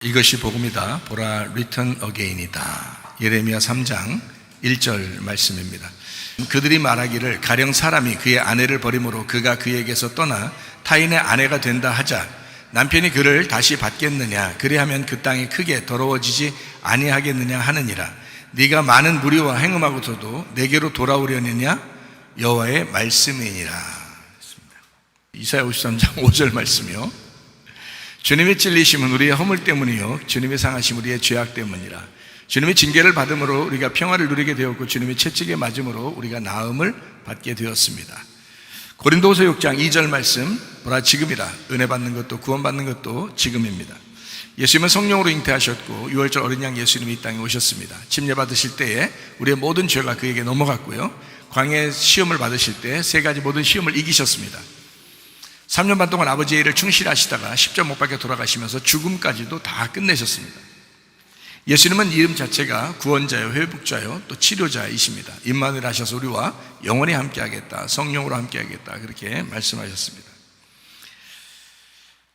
이것이 복음이다. 보라 리턴 어게인이다. 예레미야 3장 1절 말씀입니다. 그들이 말하기를 가령 사람이 그의 아내를 버림으로 그가 그에게서 떠나 타인의 아내가 된다 하자 남편이 그를 다시 받겠느냐? 그리하면 그 땅이 크게 더러워지지 아니하겠느냐 하느니라. 네가 많은 무리와 행음하고서도 내게로 돌아오려느냐? 여호와의 말씀이니라. 이사야 53장 5절 말씀이요. 주님의 찔리심은 우리의 허물 때문이요 주님의 상하심 우리의 죄악 때문이라. 주님의 징계를 받음으로 우리가 평화를 누리게 되었고 주님의 채찍에 맞음으로 우리가 나음을 받게 되었습니다. 고린도후서 6장 2절 말씀, 보라 지금이라. 은혜 받는 것도 구원받는 것도 지금입니다. 예수님은 성령으로 잉태하셨고 6월절 어린 양 예수님이 이 땅에 오셨습니다. 침례 받으실 때에 우리의 모든 죄가 그에게 넘어갔고요, 광야의 시험을 받으실 때 세 가지 모든 시험을 이기셨습니다. 3년 반 동안 아버지의 일을 충실히 하시다가 십자가 못 박혀 돌아가시면서 죽음까지도 다 끝내셨습니다. 예수님은 이름 자체가 구원자요 회복자요 또 치료자이십니다. 임마누엘 하셔서 우리와 영원히 함께하겠다, 성령으로 함께하겠다, 그렇게 말씀하셨습니다.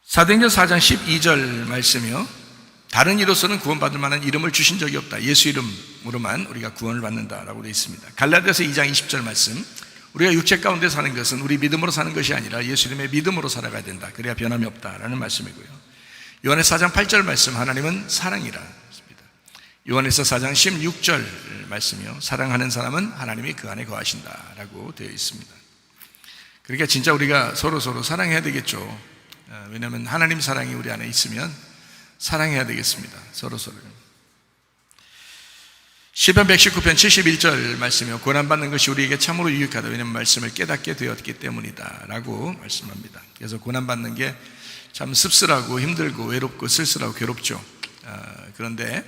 사도행전 4장 12절 말씀이요. 다른 이로서는 구원받을 만한 이름을 주신 적이 없다. 예수 이름으로만 우리가 구원을 받는다라고 되어 있습니다. 갈라디아서 2장 20절 말씀, 우리가 육체 가운데 사는 것은 우리 믿음으로 사는 것이 아니라 예수님의 믿음으로 살아가야 된다. 그래야 변함이 없다라는 말씀이고요. 요한에서 4장 8절 말씀, 하나님은 사랑이라. 요한에서 4장 16절 말씀이요. 사랑하는 사람은 하나님이 그 안에 거하신다라고 되어 있습니다. 그러니까 진짜 우리가 서로 사랑해야 되겠죠. 왜냐하면 하나님 사랑이 우리 안에 있으면 사랑해야 되겠습니다. 서로를. 시편 119편 71절 말씀이요. 고난받는 것이 우리에게 참으로 유익하다. 왜냐하면 말씀을 깨닫게 되었기 때문이다 라고 말씀합니다. 그래서 고난받는 게 참 씁쓸하고 힘들고 외롭고 쓸쓸하고 괴롭죠. 그런데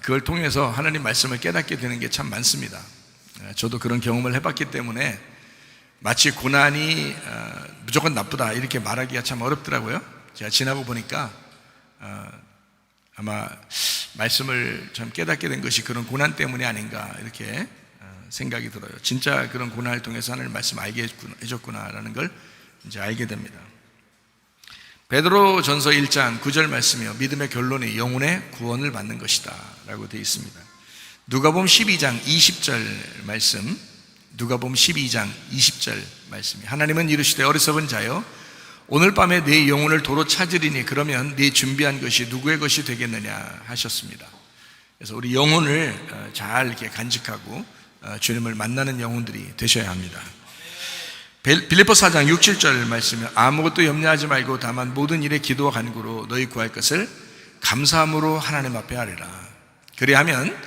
그걸 통해서 하나님 말씀을 깨닫게 되는 게 참 많습니다. 저도 그런 경험을 해봤기 때문에 마치 고난이 무조건 나쁘다 이렇게 말하기가 참 어렵더라고요. 제가 지나고 보니까 아마 말씀을 참 깨닫게 된 것이 그런 고난 때문이 아닌가 이렇게 생각이 들어요. 진짜 그런 고난을 통해서 하나님 말씀 알게 해줬구나라는 걸 이제 알게 됩니다. 베드로 전서 1장 9절 말씀이요. 믿음의 결론이 영혼의 구원을 받는 것이다 라고 되어 있습니다. 누가복음 12장 20절 말씀, 누가복음 12장 20절 말씀이, 하나님은 이르시되 어리석은 자여 오늘 밤에 네 영혼을 도로 찾으리니 그러면 네 준비한 것이 누구의 것이 되겠느냐 하셨습니다. 그래서 우리 영혼을 잘 이렇게 간직하고 주님을 만나는 영혼들이 되셔야 합니다. 빌립보서 4장 6, 7절 말씀에 아무것도 염려하지 말고 다만 모든 일에 기도와 간구로 너희 구할 것을 감사함으로 하나님 앞에 하리라. 그리하면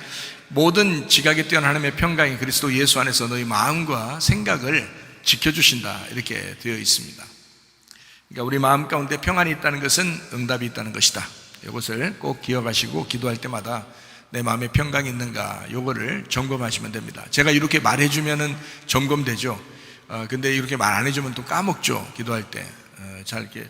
모든 지각에 뛰어난 하나님의 평강이 그리스도 예수 안에서 너희 마음과 생각을 지켜주신다 이렇게 되어 있습니다. 그러니까 우리 마음 가운데 평안이 있다는 것은 응답이 있다는 것이다. 이것을 꼭 기억하시고 기도할 때마다 내 마음에 평강이 있는가 이거를 점검하시면 됩니다. 제가 이렇게 말해주면은 점검되죠. 근데 이렇게 말 안 해주면 또 까먹죠. 기도할 때 잘 이렇게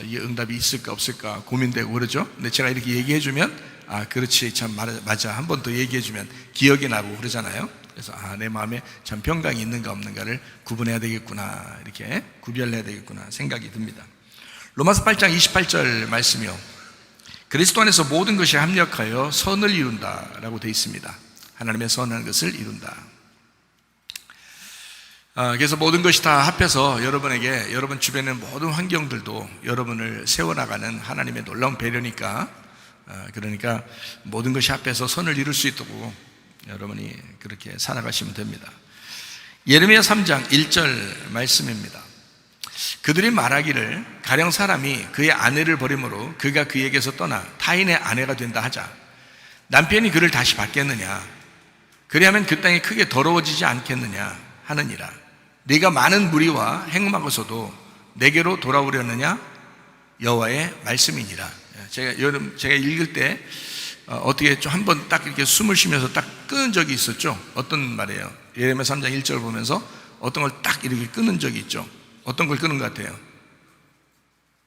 이 응답이 있을까 없을까 고민되고 그러죠. 근데 제가 이렇게 얘기해주면 그렇지 참 맞아 한 번 더 얘기해주면 기억이 나고 그러잖아요. 그래서 내 마음에 참 평강이 있는가 없는가를 구분해야 되겠구나, 이렇게 구별해야 되겠구나 생각이 듭니다. 로마서 8장 28절 말씀이요. 그리스도 안에서 모든 것이 합력하여 선을 이룬다라고 되어 있습니다. 하나님의 선한 것을 이룬다. 그래서 모든 것이 다 합해서 여러분에게, 여러분 주변의 모든 환경들도 여러분을 세워나가는 하나님의 놀라운 배려니까, 그러니까 모든 것이 합해서 선을 이룰 수 있도록 여러분이 그렇게 살아가시면 됩니다. 예레미야 3장 1절 말씀입니다. 그들이 말하기를 가령 사람이 그의 아내를 버림으로 그가 그에게서 떠나 타인의 아내가 된다 하자 남편이 그를 다시 받겠느냐? 그리하면 그 땅이 크게 더러워지지 않겠느냐 하느니라. 네가 많은 무리와 행음하고서도 내게로 돌아오려느냐? 여호와의 말씀이니라. 제가 읽을 때 어떻게 좀 한번 딱 이렇게 숨을 쉬면서 딱 끊은 적이 있었죠. 어떤 말이에요? 예레미야 3장 1절 보면서 어떤 걸 딱 이렇게 끊은 적이 있죠. 어떤 걸 끊은 것 같아요?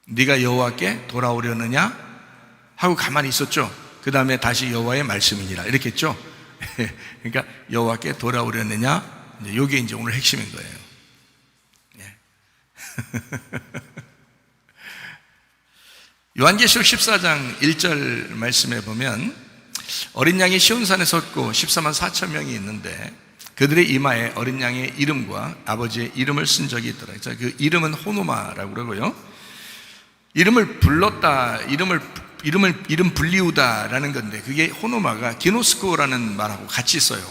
네가 여호와께 돌아오려느냐? 하고 가만히 있었죠. 그 다음에 다시 여호와의 말씀이니라 이렇게 했죠. 그러니까 여호와께 돌아오려느냐? 이게 이제 오늘 핵심인 거예요. 요한계시록 14장 1절 말씀에 보면 어린 양이 시온산에 섰고 14만 4천 명이 있는데 그들의 이마에 어린 양의 이름과 아버지의 이름을 쓴 적이 있더라. 그 이름은 호노마라고 그러고요. 이름을 불렀다, 이름 불리우다라는 건데 그게 호노마가 기노스코라는 말하고 같이 써요.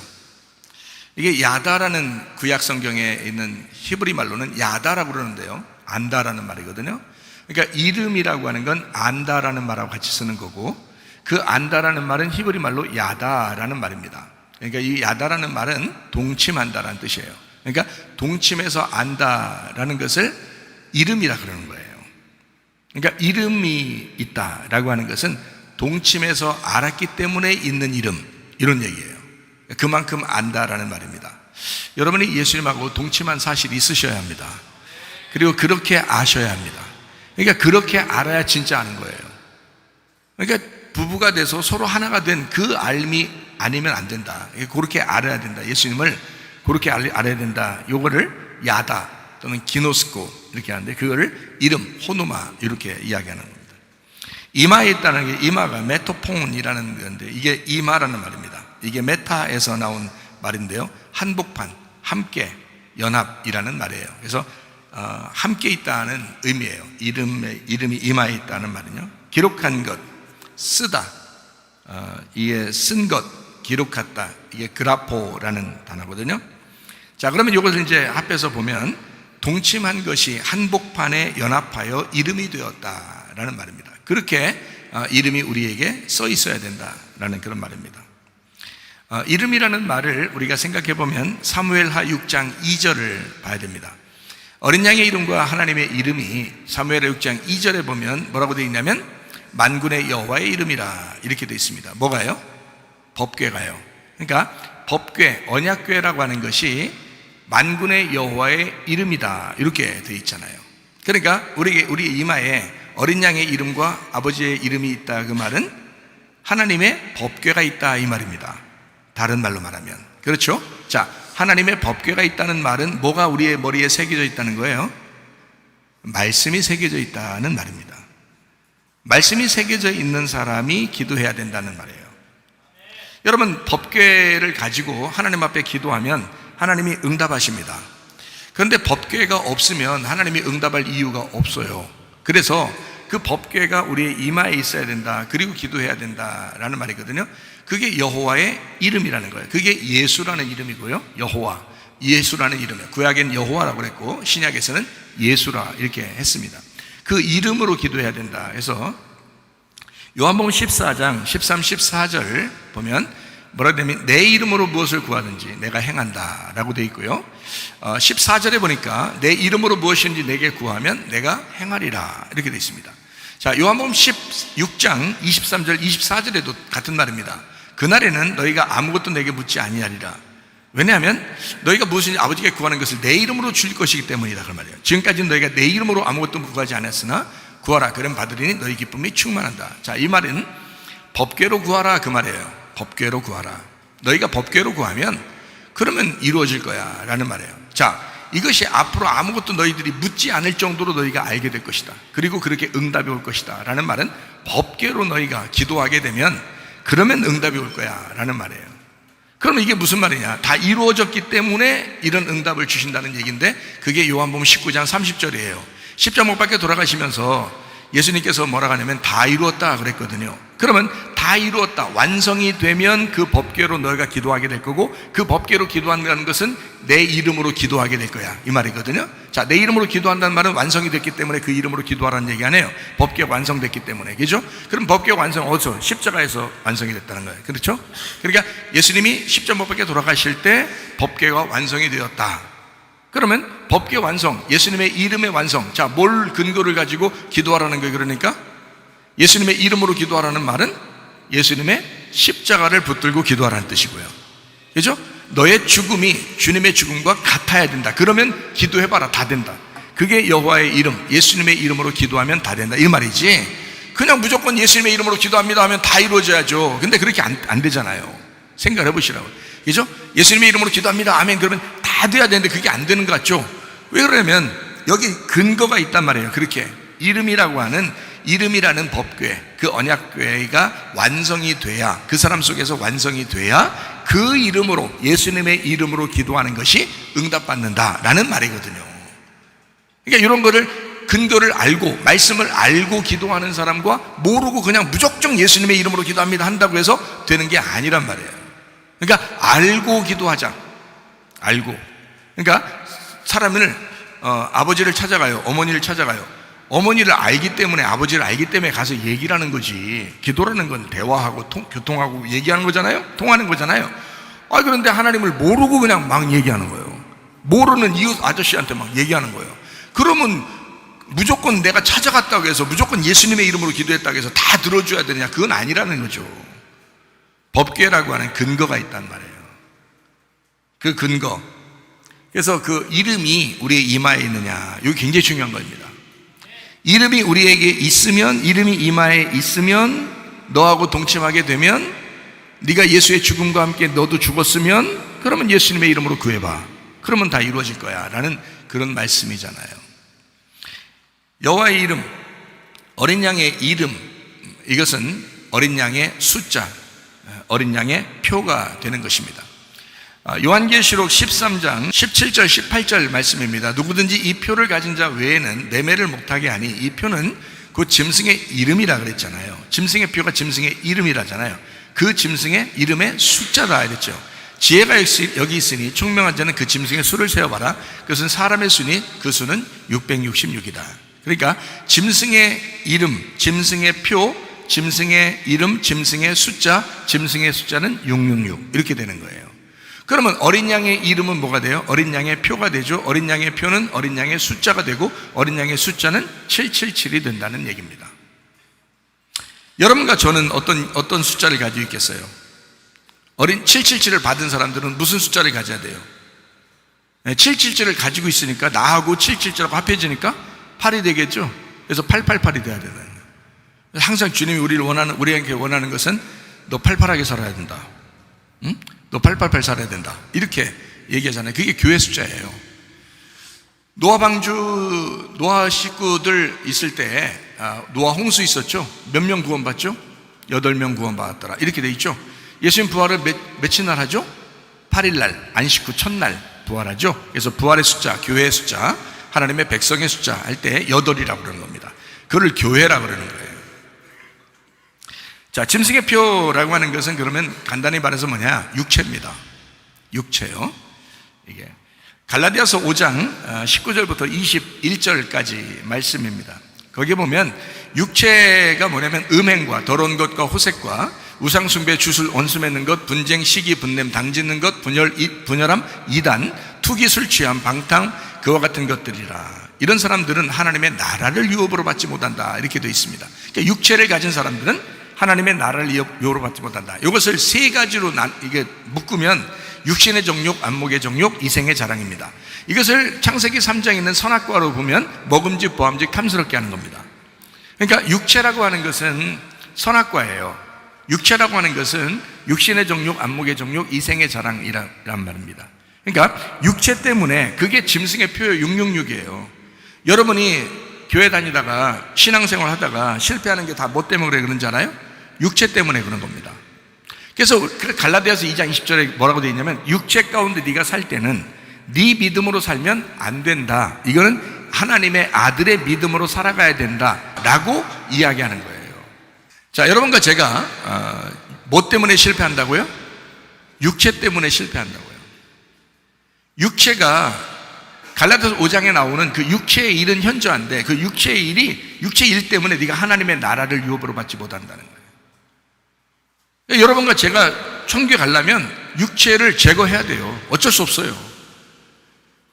이게 야다라는 구약 성경에 있는 히브리 말로는 야다라고 그러는데요. 안다라는 말이거든요. 그러니까 이름이라고 하는 건 안다라는 말하고 같이 쓰는 거고 그 안다라는 말은 히브리 말로 야다라는 말입니다. 그러니까 이 야다라는 말은 동침한다라는 뜻이에요. 그러니까 동침해서 안다라는 것을 이름이라 그러는 거예요. 그러니까 이름이 있다라고 하는 것은 동침해서 알았기 때문에 있는 이름, 이런 얘기예요. 그만큼 안다라는 말입니다. 여러분이 예수님하고 동침한 사실이 있으셔야 합니다. 그리고 그렇게 아셔야 합니다. 그러니까 그렇게 알아야 진짜 아는 거예요. 그러니까 부부가 돼서 서로 하나가 된 그 알미 아니면 안 된다. 그렇게 알아야 된다. 예수님을 그렇게 알아야 된다. 요거를 야다 또는 기노스코 이렇게 하는데 그거를 이름, 호노마 이렇게 이야기하는 겁니다. 이마에 있다는 게 이마가 메토폰이라는 건데 이게 이마라는 말입니다. 이게 메타에서 나온 말인데요. 한복판, 함께, 연합이라는 말이에요. 그래서 함께 있다는 의미예요. 이름이 이마에 있다는 말은요. 기록한 것, 쓰다, 이게 쓴 것, 기록했다. 이게 그라포라는 단어거든요. 자, 그러면 이것을 이제 합해서 보면 동침한 것이 한복판에 연합하여 이름이 되었다라는 말입니다. 그렇게 이름이 우리에게 써 있어야 된다라는 그런 말입니다. 이름이라는 말을 우리가 생각해 보면 사무엘하 6장 2절을 봐야 됩니다. 어린 양의 이름과 하나님의 이름이 사무엘하 6장 2절에 보면 뭐라고 되어 있냐면 만군의 여호와의 이름이라 이렇게 되어 있습니다. 뭐가요? 법궤가요. 그러니까 법궤, 언약궤라고 하는 것이 만군의 여호와의 이름이다 이렇게 되어 있잖아요. 그러니까 우리 이마에 어린 양의 이름과 아버지의 이름이 있다 그 말은 하나님의 법궤가 있다 이 말입니다. 다른 말로 말하면 그렇죠? 자, 하나님의 법궤가 있다는 말은 뭐가 우리의 머리에 새겨져 있다는 거예요? 말씀이 새겨져 있다는 말입니다. 말씀이 새겨져 있는 사람이 기도해야 된다는 말이에요. 여러분, 법궤를 가지고 하나님 앞에 기도하면 하나님이 응답하십니다. 그런데 법궤가 없으면 하나님이 응답할 이유가 없어요. 그래서 그 법궤가 우리의 이마에 있어야 된다. 그리고 기도해야 된다라는 말이거든요. 그게 여호와의 이름이라는 거예요. 그게 예수라는 이름이고요. 여호와, 예수라는 이름이에요. 구약엔 여호와라고 그랬고 신약에서는 예수라 이렇게 했습니다. 그 이름으로 기도해야 된다 해서 요한복음 14장 13, 14절 보면 뭐라 되면 내 이름으로 무엇을 구하든지 내가 행한다 라고 되어 있고요. 14절에 보니까 내 이름으로 무엇인지 내게 구하면 내가 행하리라 이렇게 되어 있습니다. 자, 요한복음 16장 23절 24절에도 같은 말입니다. 그날에는 너희가 아무것도 내게 묻지 아니하리라. 왜냐하면 너희가 무엇인지 아버지께 구하는 것을 내 이름으로 줄 것이기 때문이다 그 말이에요. 지금까지는 너희가 내 이름으로 아무것도 구하지 않았으나 구하라 그럼 받으리니 너희 기쁨이 충만한다. 자, 이 말은 법궤로 구하라 그 말이에요. 법궤로 구하라. 너희가 법궤로 구하면 그러면 이루어질 거야 라는 말이에요. 자, 이것이 앞으로 아무것도 너희들이 묻지 않을 정도로 너희가 알게 될 것이다. 그리고 그렇게 응답이 올 것이다 라는 말은 법궤로 너희가 기도하게 되면 그러면 응답이 올 거야 라는 말이에요. 그러면 이게 무슨 말이냐? 다 이루어졌기 때문에 이런 응답을 주신다는 얘기인데 그게 요한복음 19장 30절이에요. 십자가 못 박혀 돌아가시면서 예수님께서 뭐라고 하냐면 다 이루었다 그랬거든요. 그러면 다 이루었다, 완성이 되면 그 법궤로 너희가 기도하게 될 거고 그 법궤로 기도한다는 것은 내 이름으로 기도하게 될 거야 이 말이거든요. 자, 내 이름으로 기도한다는 말은 완성이 됐기 때문에 그 이름으로 기도하라는 얘기 아니에요. 법궤가 완성됐기 때문에. 그죠? 그럼 법궤가 완성 어디서? 십자가에서 완성이 됐다는 거예요. 그렇죠? 그러니까 예수님이 십자가 못 박혀 돌아가실 때 법궤가 완성이 되었다. 그러면 법궤 완성, 예수님의 이름의 완성. 자, 뭘 근거를 가지고 기도하라는 거예요? 그러니까 예수님의 이름으로 기도하라는 말은 예수님의 십자가를 붙들고 기도하라는 뜻이고요. 그죠? 너의 죽음이 주님의 죽음과 같아야 된다. 그러면 기도해봐라. 다 된다. 그게 여호와의 이름, 예수님의 이름으로 기도하면 다 된다 이 말이지, 그냥 무조건 예수님의 이름으로 기도합니다 하면 다 이루어져야죠. 근데 그렇게 안 되잖아요. 생각을 해보시라고. 그죠? 예수님의 이름으로 기도합니다 아멘 그러면 다 돼야 되는데 그게 안 되는 것 같죠? 왜 그러냐면 여기 근거가 있단 말이에요. 그렇게 이름이라고 하는 이름이라는 법궤, 그 언약궤가 완성이 돼야, 그 사람 속에서 완성이 돼야 그 이름으로, 예수님의 이름으로 기도하는 것이 응답받는다라는 말이거든요. 그러니까 이런 거를, 근거를 알고 말씀을 알고 기도하는 사람과 모르고 그냥 무조건 예수님의 이름으로 기도합니다 한다고 해서 되는 게 아니란 말이에요. 그러니까 알고 기도하자. 알고. 그러니까 사람을 아버지를 찾아가요. 어머니를 찾아가요. 어머니를 알기 때문에, 아버지를 알기 때문에 가서 얘기를 하는 거지. 기도라는 건 대화하고 교통하고 얘기하는 거잖아요. 통하는 거잖아요. 그런데 하나님을 모르고 그냥 막 얘기하는 거예요. 모르는 이웃 아저씨한테 막 얘기하는 거예요. 그러면 무조건 내가 찾아갔다고 해서, 무조건 예수님의 이름으로 기도했다고 해서 다 들어줘야 되냐? 그건 아니라는 거죠. 법궤라고 하는 근거가 있단 말이에요. 그 근거. 그래서 그 이름이 우리의 이마에 있느냐, 이게 굉장히 중요한 겁니다. 이름이 우리에게 있으면, 이름이 이마에 있으면, 너하고 동침하게 되면, 네가 예수의 죽음과 함께 너도 죽었으면, 그러면 예수님의 이름으로 구해봐. 그러면 다 이루어질 거야 라는 그런 말씀이잖아요. 여호와의 이름, 어린 양의 이름, 이것은 어린 양의 숫자, 어린 양의 표가 되는 것입니다. 요한계시록 13장 17절 18절 말씀입니다. 누구든지 이 표를 가진 자 외에는 매매를 못하게 하니, 이 표는 그 짐승의 이름이라 그랬잖아요. 짐승의 표가 짐승의 이름이라잖아요. 그 짐승의 이름의 숫자다 이랬죠. 지혜가 여기 있으니 총명한 자는 그 짐승의 수를 세어봐라. 그것은 사람의 수니 그 수는 666이다. 그러니까 짐승의 이름, 짐승의 표, 짐승의 이름, 짐승의 숫자는 666 이렇게 되는 거예요. 그러면 어린 양의 이름은 뭐가 돼요? 어린 양의 표가 되죠. 어린 양의 표는 어린 양의 숫자가 되고, 어린 양의 숫자는 777이 된다는 얘기입니다. 여러분과 저는 어떤 숫자를 가지고 있겠어요? 777을 받은 사람들은 무슨 숫자를 가져야 돼요? 777을 가지고 있으니까 나하고 777하고 합해지니까 8이 되겠죠. 그래서 888이 돼야 되는 거예요. 항상 주님이 우리에게 원하는 것은 너 88하게 살아야 된다. 응? 너 888 살아야 된다. 이렇게 얘기하잖아요. 그게 교회 숫자예요. 노아 식구들 있을 때, 노아 홍수 있었죠? 몇 명 구원받죠? 8명 구원받았더라. 이렇게 돼 있죠? 예수님 부활을 며칠 날 하죠? 8일날, 안식 후 첫날 부활하죠? 그래서 부활의 숫자, 교회의 숫자, 하나님의 백성의 숫자 할 때 8이라고 그러는 겁니다. 그걸 교회라고 그러는 거예요. 자, 짐승의 표라고 하는 것은 그러면 간단히 말해서 뭐냐? 육체입니다. 육체요. 이게 갈라디아서 5장 19절부터 21절까지 말씀입니다. 거기에 보면 육체가 뭐냐면 음행과 더러운 것과 호색과 우상숭배, 주술, 원수 맺는 것, 분쟁, 시기, 분냄, 당짓는 것, 분열함, 이단, 투기, 술 취함, 방탕, 그와 같은 것들이라. 이런 사람들은 하나님의 나라를 유업으로 받지 못한다. 이렇게 되어 있습니다. 그러니까 육체를 가진 사람들은 하나님의 나라를 유업으로 받지 못한다. 이것을 세 가지로 이게 묶으면 육신의 정욕, 안목의 정욕, 이생의 자랑입니다. 이것을 창세기 3장에 있는 선악과로 보면 먹음직, 보암직, 탐스럽게 하는 겁니다. 그러니까 육체라고 하는 것은 선악과예요. 육체라고 하는 것은 육신의 정욕, 안목의 정욕, 이생의 자랑이란 말입니다. 그러니까 육체 때문에 그게 짐승의 표요 666이에요. 여러분이 교회 다니다가 신앙생활 하다가 실패하는 게 다 뭐 때문에 그래 그런지 알아요? 육체 때문에 그런 겁니다. 그래서 갈라디아서 2장 20절에 뭐라고 되어 있냐면, 육체 가운데 네가 살 때는 네 믿음으로 살면 안 된다. 이거는 하나님의 아들의 믿음으로 살아가야 된다 라고 이야기하는 거예요. 자, 여러분과 제가 뭐 때문에 실패한다고요? 육체 때문에 실패한다고요. 육체가 갈라디아서 5장에 나오는 그 육체의 일은 현저한데, 그 육체의 일이 육체 일 때문에 네가 하나님의 나라를 유업으로 받지 못한다는 거예요. 여러분과 제가 천국에 가려면 육체를 제거해야 돼요. 어쩔 수 없어요.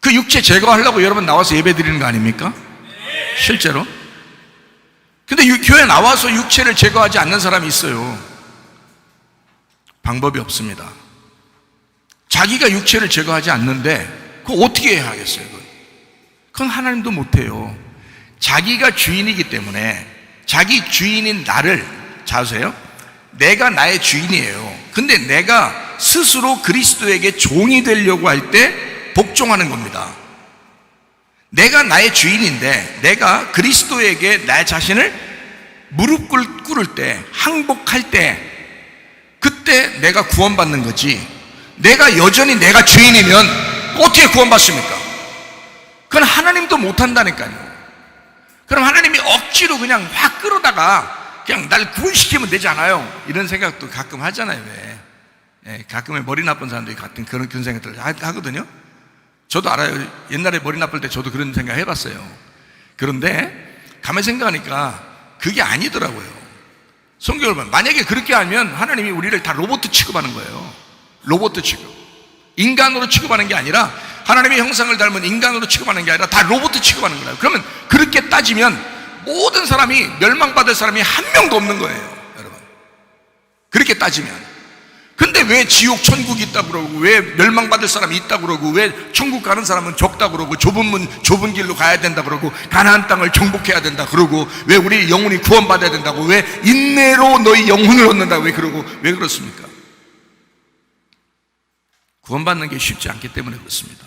그 육체 제거하려고 여러분 나와서 예배 드리는 거 아닙니까? 실제로. 근데 교회 나와서 육체를 제거하지 않는 사람이 있어요. 방법이 없습니다. 자기가 육체를 제거하지 않는데 그거 어떻게 해야 하겠어요? 그건 하나님도 못해요. 자기가 주인이기 때문에, 자기 주인인 나를, 자세요? 내가 나의 주인이에요. 근데 내가 스스로 그리스도에게 종이 되려고 할 때 복종하는 겁니다. 내가 나의 주인인데 내가 그리스도에게 나 자신을 무릎 꿇을 때, 항복할 때, 그때 내가 구원받는 거지. 내가 여전히 내가 죄인이면 어떻게 구원받습니까? 그건 하나님도 못한다니까요. 그럼 하나님이 억지로 그냥 확 끌어다가 그냥 날 구원시키면 되지 않아요? 이런 생각도 가끔 하잖아요. 왜? 예, 가끔의 머리 나쁜 사람들이 같은 그런 생각들을 하거든요. 저도 알아요. 옛날에 머리 나쁠 때 저도 그런 생각 해봤어요. 그런데 가만히 생각하니까 그게 아니더라고요. 성경을 보면 만약에 그렇게 하면 하나님이 우리를 다 로봇 취급하는 거예요. 로봇 취급. 인간으로 취급하는 게 아니라, 하나님의 형상을 닮은 인간으로 취급하는 게 아니라 다 로봇 취급하는 거예요. 그러면 그렇게 따지면 모든 사람이 멸망받을 사람이 한 명도 없는 거예요, 여러분. 그렇게 따지면. 근데 왜 지옥 천국이 있다고 그러고, 왜 멸망받을 사람이 있다고 그러고, 왜 천국 가는 사람은 적다고 그러고, 좁은 문 좁은 길로 가야 된다고 그러고, 가나안 땅을 정복해야 된다 그러고, 왜 우리 영혼이 구원받아야 된다고, 왜 인내로 너희 영혼을 얻는다고 왜 그러고, 왜 그렇습니까? 구원받는 게 쉽지 않기 때문에 그렇습니다.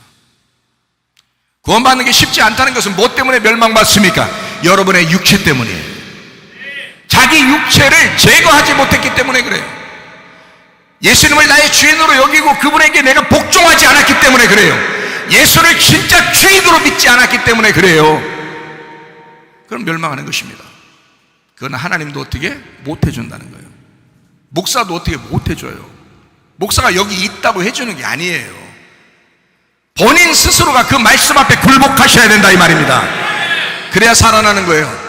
구원받는 게 쉽지 않다는 것은 뭐 때문에 멸망받습니까? 여러분의 육체 때문이에요. 자기 육체를 제거하지 못했기 때문에 그래요. 예수님을 나의 주인으로 여기고 그분에게 내가 복종하지 않았기 때문에 그래요. 예수를 진짜 주인으로 믿지 않았기 때문에 그래요. 그럼 멸망하는 것입니다. 그건 하나님도 어떻게 못해준다는 거예요. 목사도 어떻게 못해줘요. 목사가 여기 있다고 해주는 게 아니에요. 본인 스스로가 그 말씀 앞에 굴복하셔야 된다 이 말입니다. 그래야 살아나는 거예요.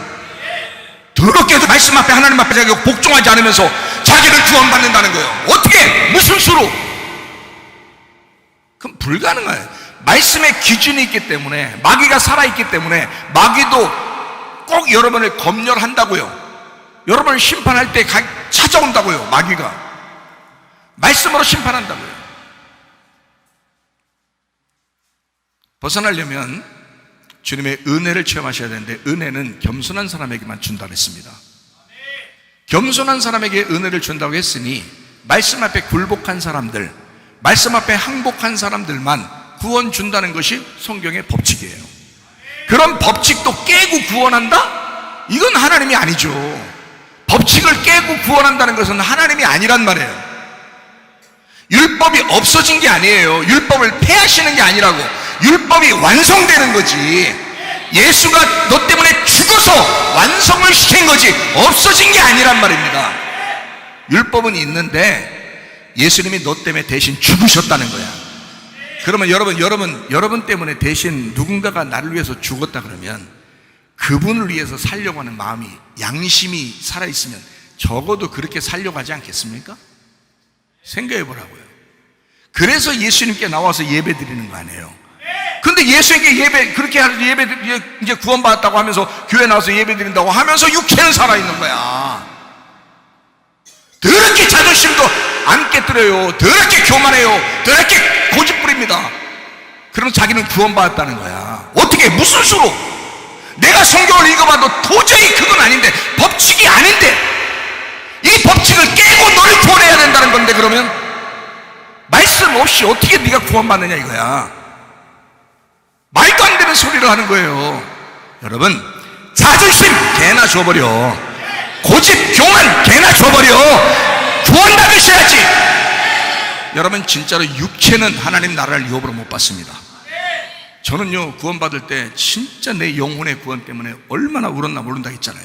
더럽게도 말씀 앞에, 하나님 앞에 자기가 복종하지 않으면서 자기를 구원받는다는 거예요. 어떻게? 무슨 수로? 그럼 불가능해요. 말씀의 기준이 있기 때문에, 마귀가 살아있기 때문에 마귀도 꼭 여러분을 검열한다고요. 여러분을 심판할 때 찾아온다고요. 마귀가 말씀으로 심판한다고요. 벗어나려면 주님의 은혜를 체험하셔야 되는데, 은혜는 겸손한 사람에게만 준다고 했습니다. 겸손한 사람에게 은혜를 준다고 했으니, 말씀 앞에 굴복한 사람들, 말씀 앞에 항복한 사람들만 구원 준다는 것이 성경의 법칙이에요. 그런 법칙도 깨고 구원한다? 이건 하나님이 아니죠. 법칙을 깨고 구원한다는 것은 하나님이 아니란 말이에요. 율법이 없어진 게 아니에요. 율법을 폐하시는 게 아니라고. 율법이 완성되는 거지. 예수가 너 때문에 죽어서 완성을 시킨 거지, 없어진 게 아니란 말입니다. 율법은 있는데 예수님이 너 때문에 대신 죽으셨다는 거야. 그러면 여러분 때문에 대신 누군가가 나를 위해서 죽었다 그러면, 그분을 위해서 살려고 하는 마음이, 양심이 살아있으면 적어도 그렇게 살려고 하지 않겠습니까? 생각해 보라고요. 그래서 예수님께 나와서 예배 드리는 거 아니에요. 근데 예수에게 그렇게 이제 구원받았다고 하면서 교회 나와서 예배 드린다고 하면서 육체는 살아있는 거야. 더럽게 자존심도 안 깨뜨려요. 더럽게 교만해요. 더럽게 고집부립니다. 그럼 자기는 구원받았다는 거야. 어떻게, 무슨 수로? 내가 성경을 읽어봐도 도저히 그건 아닌데, 법칙이 아닌데, 이 법칙을 깨고 너를 구원해야 된다는 건데, 그러면 말씀 없이 어떻게 네가 구원받느냐 이거야. 말도 안 되는 소리를 하는 거예요. 여러분, 자존심 개나 줘버려. 고집, 교만 개나 줘버려. 구원받으셔야지. 여러분, 진짜로 육체는 하나님 나라를 유업으로 못 받습니다. 저는요, 구원받을 때 진짜 내 영혼의 구원 때문에 얼마나 울었나 모른다 했잖아요.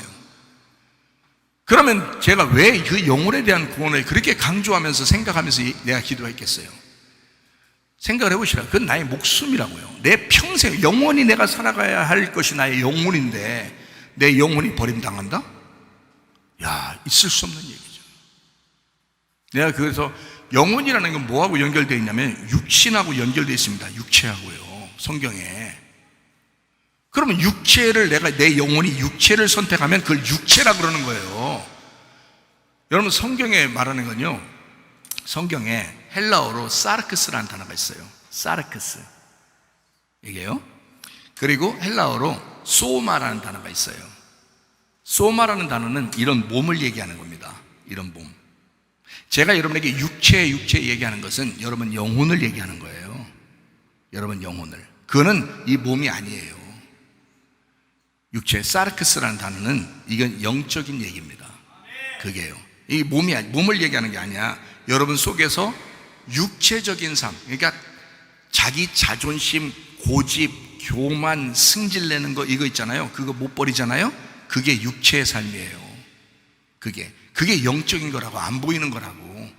그러면 제가 왜 그 영혼에 대한 구원을 그렇게 강조하면서 생각하면서 내가 기도했겠어요? 생각을 해보시라. 그건 나의 목숨이라고요. 내 평생, 영원히 내가 살아가야 할 것이 나의 영혼인데 내 영혼이 버림당한다? 야, 있을 수 없는 얘기죠. 내가 그래서 영혼이라는 건 뭐하고 연결되어 있냐면 육신하고 연결되어 있습니다. 육체하고요, 성경에. 그러면 육체를, 내 영혼이 육체를 선택하면 그걸 육체라 그러는 거예요. 여러분, 성경에 말하는 건요, 성경에 헬라어로 사르크스라는 단어가 있어요. 사르크스, 이게요. 그리고 헬라어로 소마라는 단어가 있어요. 소마라는 단어는 이런 몸을 얘기하는 겁니다. 이런 몸. 제가 여러분에게 육체 얘기하는 것은 여러분 영혼을 얘기하는 거예요. 여러분 영혼을. 그거는 이 몸이 아니에요. 육체, 사르크스라는 단어는 이건 영적인 얘기입니다. 그게요. 이 몸을 얘기하는 게 아니야. 여러분 속에서 육체적인 삶, 그러니까 자기 자존심, 고집, 교만, 승질내는 거 이거 있잖아요. 그거 못 버리잖아요. 그게 육체의 삶이에요. 그게 영적인 거라고, 안 보이는 거라고.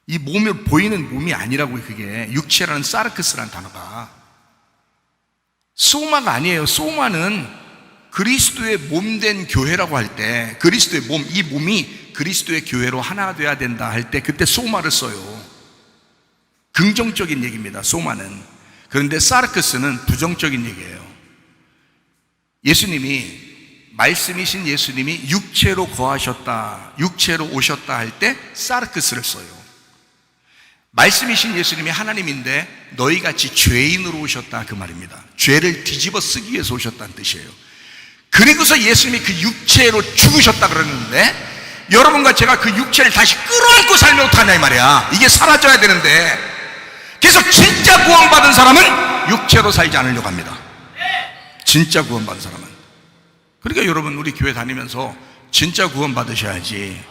이 몸을 보이는 몸이 아니라고요. 그게 육체라는 사르크스라는 단어가 소마가 아니에요. 소마는 그리스도의 몸된 교회라고 할 때, 그리스도의 몸, 이 몸이 그리스도의 교회로 하나 돼야 된다 할 때 그때 소마를 써요. 긍정적인 얘기입니다, 소마는. 그런데 사르크스는 부정적인 얘기예요. 예수님이, 말씀이신 예수님이 육체로 거하셨다, 육체로 오셨다 할 때 사르크스를 써요. 말씀이신 예수님이 하나님인데 너희같이 죄인으로 오셨다, 그 말입니다. 죄를 뒤집어 쓰기 위해서 오셨다는 뜻이에요. 그리고서 예수님이 그 육체로 죽으셨다 그러는데, 여러분과 제가 그 육체를 다시 끌어안고 살면 어떡하냐 이 말이야. 이게 사라져야 되는데, 그래서 진짜 구원받은 사람은 육체로 살지 않으려고 합니다. 진짜 구원받은 사람은. 그러니까 여러분, 우리 교회 다니면서 진짜 구원받으셔야지.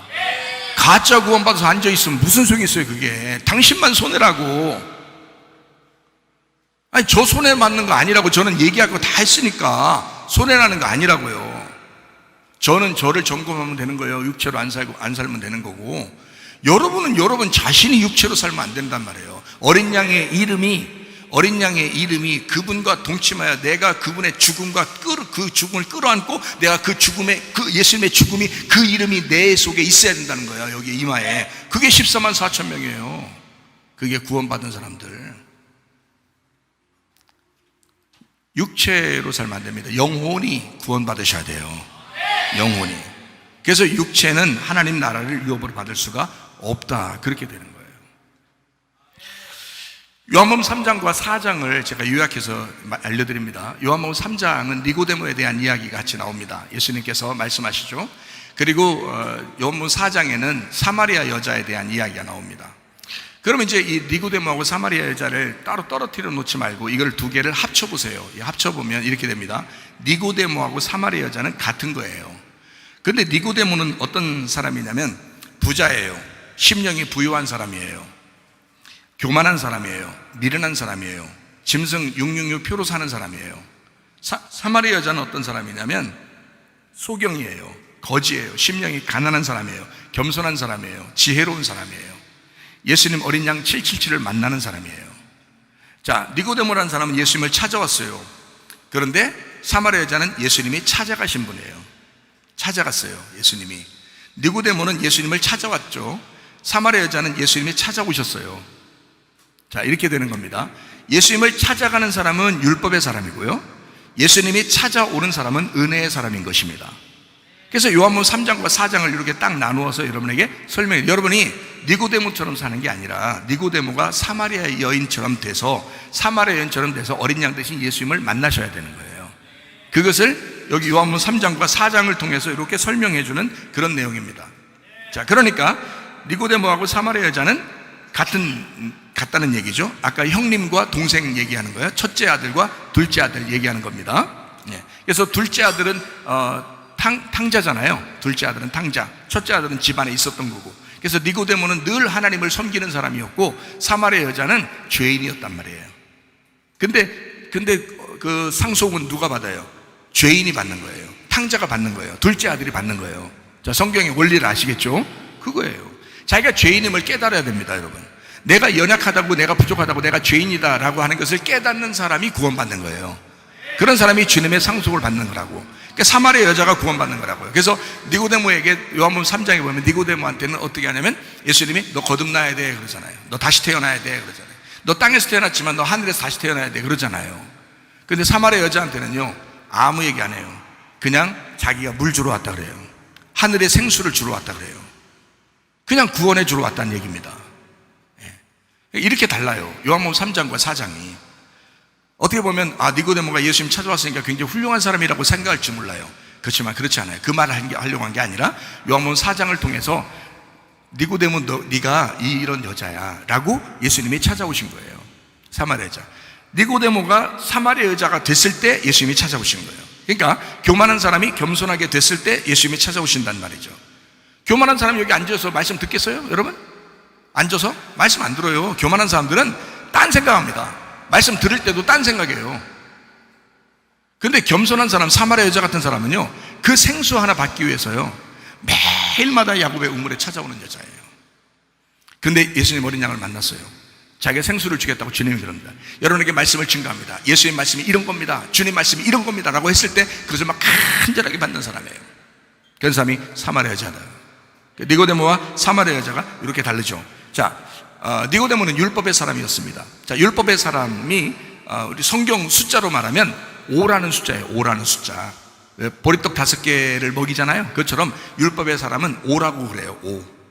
가짜 구원받아서 앉아있으면 무슨 소용이 있어요. 그게 당신만 손해라고. 아니, 저 손해 맞는 거 아니라고. 저는 얘기할 거 다 했으니까 손해나는 거 아니라고요. 저는 저를 점검하면 되는 거예요. 육체로 안 살면 되는 거고, 여러분은 여러분 자신이 육체로 살면 안 된단 말이에요. 어린 양의 이름이 그분과 동침하여 내가 그분의 죽음과 그 죽음을 끌어안고, 내가 그 예수님의 죽음이, 그 이름이 내 속에 있어야 된다는 거야. 여기 이마에. 그게 14만 4천 명이에요. 그게 구원받은 사람들. 육체로 살면 안 됩니다. 영혼이 구원받으셔야 돼요. 영혼이. 그래서 육체는 하나님 나라를 유업으로 받을 수가 없다, 그렇게 되는 거예요. 요한복음 3장과 4장을 제가 요약해서 알려드립니다. 요한복음 3장은 니고데모에 대한 이야기가 같이 나옵니다. 예수님께서 말씀하시죠. 그리고 요한복음 4장에는 사마리아 여자에 대한 이야기가 나옵니다. 그러면 이제 이 니고데모하고 사마리아 여자를 따로 떨어뜨려 놓지 말고 이걸 두 개를 합쳐보세요. 합쳐보면 이렇게 됩니다. 니고데모하고 사마리아 여자는 같은 거예요. 그런데 니고데모는 어떤 사람이냐면 부자예요. 심령이 부유한 사람이에요. 교만한 사람이에요. 미련한 사람이에요. 짐승 666 표로 사는 사람이에요. 사마리아 여자는 어떤 사람이냐면 소경이에요. 거지예요. 심령이 가난한 사람이에요. 겸손한 사람이에요. 지혜로운 사람이에요. 예수님 어린 양 777을 만나는 사람이에요. 자, 니고데모라는 사람은 예수님을 찾아왔어요. 그런데 사마리아 여자는 예수님이 찾아가신 분이에요. 찾아갔어요, 예수님이. 니고데모는 예수님을 찾아왔죠. 사마리아 여자는 예수님이 찾아오셨어요. 자, 이렇게 되는 겁니다. 예수님을 찾아가는 사람은 율법의 사람이고요, 예수님이 찾아오는 사람은 은혜의 사람인 것입니다. 그래서 요한복음 3장과 4장을 이렇게 딱 나누어서 여러분에게 설명해요. 여러분이 니고데모처럼 사는 게 아니라 니고데모가 사마리아 여인처럼 돼서, 사마리아 여인처럼 돼서 어린 양 대신 예수님을 만나셔야 되는 거예요. 그것을 여기 요한복음 3장과 4장을 통해서 이렇게 설명해 주는 그런 내용입니다. 자, 그러니까 니고데모하고 사마리아 여자는 같다는 얘기죠. 아까 형님과 동생 얘기하는 거예요. 첫째 아들과 둘째 아들 얘기하는 겁니다. 그래서 둘째 아들은 탕자잖아요. 둘째 아들은 탕자, 첫째 아들은 집안에 있었던 거고. 그래서 니고데모는 늘 하나님을 섬기는 사람이었고, 사마리아 여자는 죄인이었단 말이에요. 근데 그 상속은 누가 받아요? 죄인이 받는 거예요. 탕자가 받는 거예요. 둘째 아들이 받는 거예요. 자, 성경의 원리를 아시겠죠? 그거예요. 자기가 죄인임을 깨달아야 됩니다, 여러분. 내가 연약하다고, 내가 부족하다고, 내가 죄인이다라고 하는 것을 깨닫는 사람이 구원받는 거예요. 그런 사람이 주님의 상속을 받는 거라고. 그러니까 사마리아 여자가 구원받는 거라고요. 그래서 니고데모에게 요한복음 3장에 보면 니고데모한테는 어떻게 하냐면 예수님이 너 거듭나야 돼 그러잖아요. 너 다시 태어나야 돼 그러잖아요. 너 땅에서 태어났지만 너 하늘에서 다시 태어나야 돼 그러잖아요. 근데 사마리아 여자한테는요, 아무 얘기 안 해요. 그냥 자기가 물 주러 왔다 그래요. 하늘의 생수를 주러 왔다 그래요. 그냥 구원해 주러 왔다는 얘기입니다. 이렇게 달라요, 요한복음 3장과 4장이. 어떻게 보면 니고데모가 예수님 찾아왔으니까 굉장히 훌륭한 사람이라고 생각할지 몰라요. 그렇지만 그렇지 않아요. 그 말을 하려고 한 게 아니라 요한복음 4장을 통해서 니고데모, 네가 이런 여자야 라고 예수님이 찾아오신 거예요. 사마리아 여자. 니고데모가 사마리아 여자가 됐을 때 예수님이 찾아오신 거예요. 그러니까 교만한 사람이 겸손하게 됐을 때 예수님이 찾아오신단 말이죠. 교만한 사람이 여기 앉아서 말씀 듣겠어요? 여러분? 앉아서 말씀 안 들어요. 교만한 사람들은 딴 생각합니다. 말씀 들을 때도 딴 생각이에요. 근데 겸손한 사람, 사마리아 여자 같은 사람은요, 그 생수 하나 받기 위해서요, 매일마다 야곱의 우물에 찾아오는 여자예요. 근데 예수님 어린 양을 만났어요. 자기가 생수를 주겠다고 주님이 그럽니다. 여러분에게 말씀을 증거합니다. 예수님 말씀이 이런 겁니다. 주님 말씀이 이런 겁니다. 라고 했을 때 그것을 막 간절하게 받는 사람이에요. 그런 사람이 사마리아 여자다. 니고데모와 사마리아 여자가 이렇게 다르죠. 자, 니고데모는 율법의 사람이었습니다. 자, 율법의 사람이 우리 성경 숫자로 말하면 5라는 숫자예요. 5라는 숫자. 보리떡 5개를 먹이잖아요. 그것처럼 율법의 사람은 5라고 그래요. 5.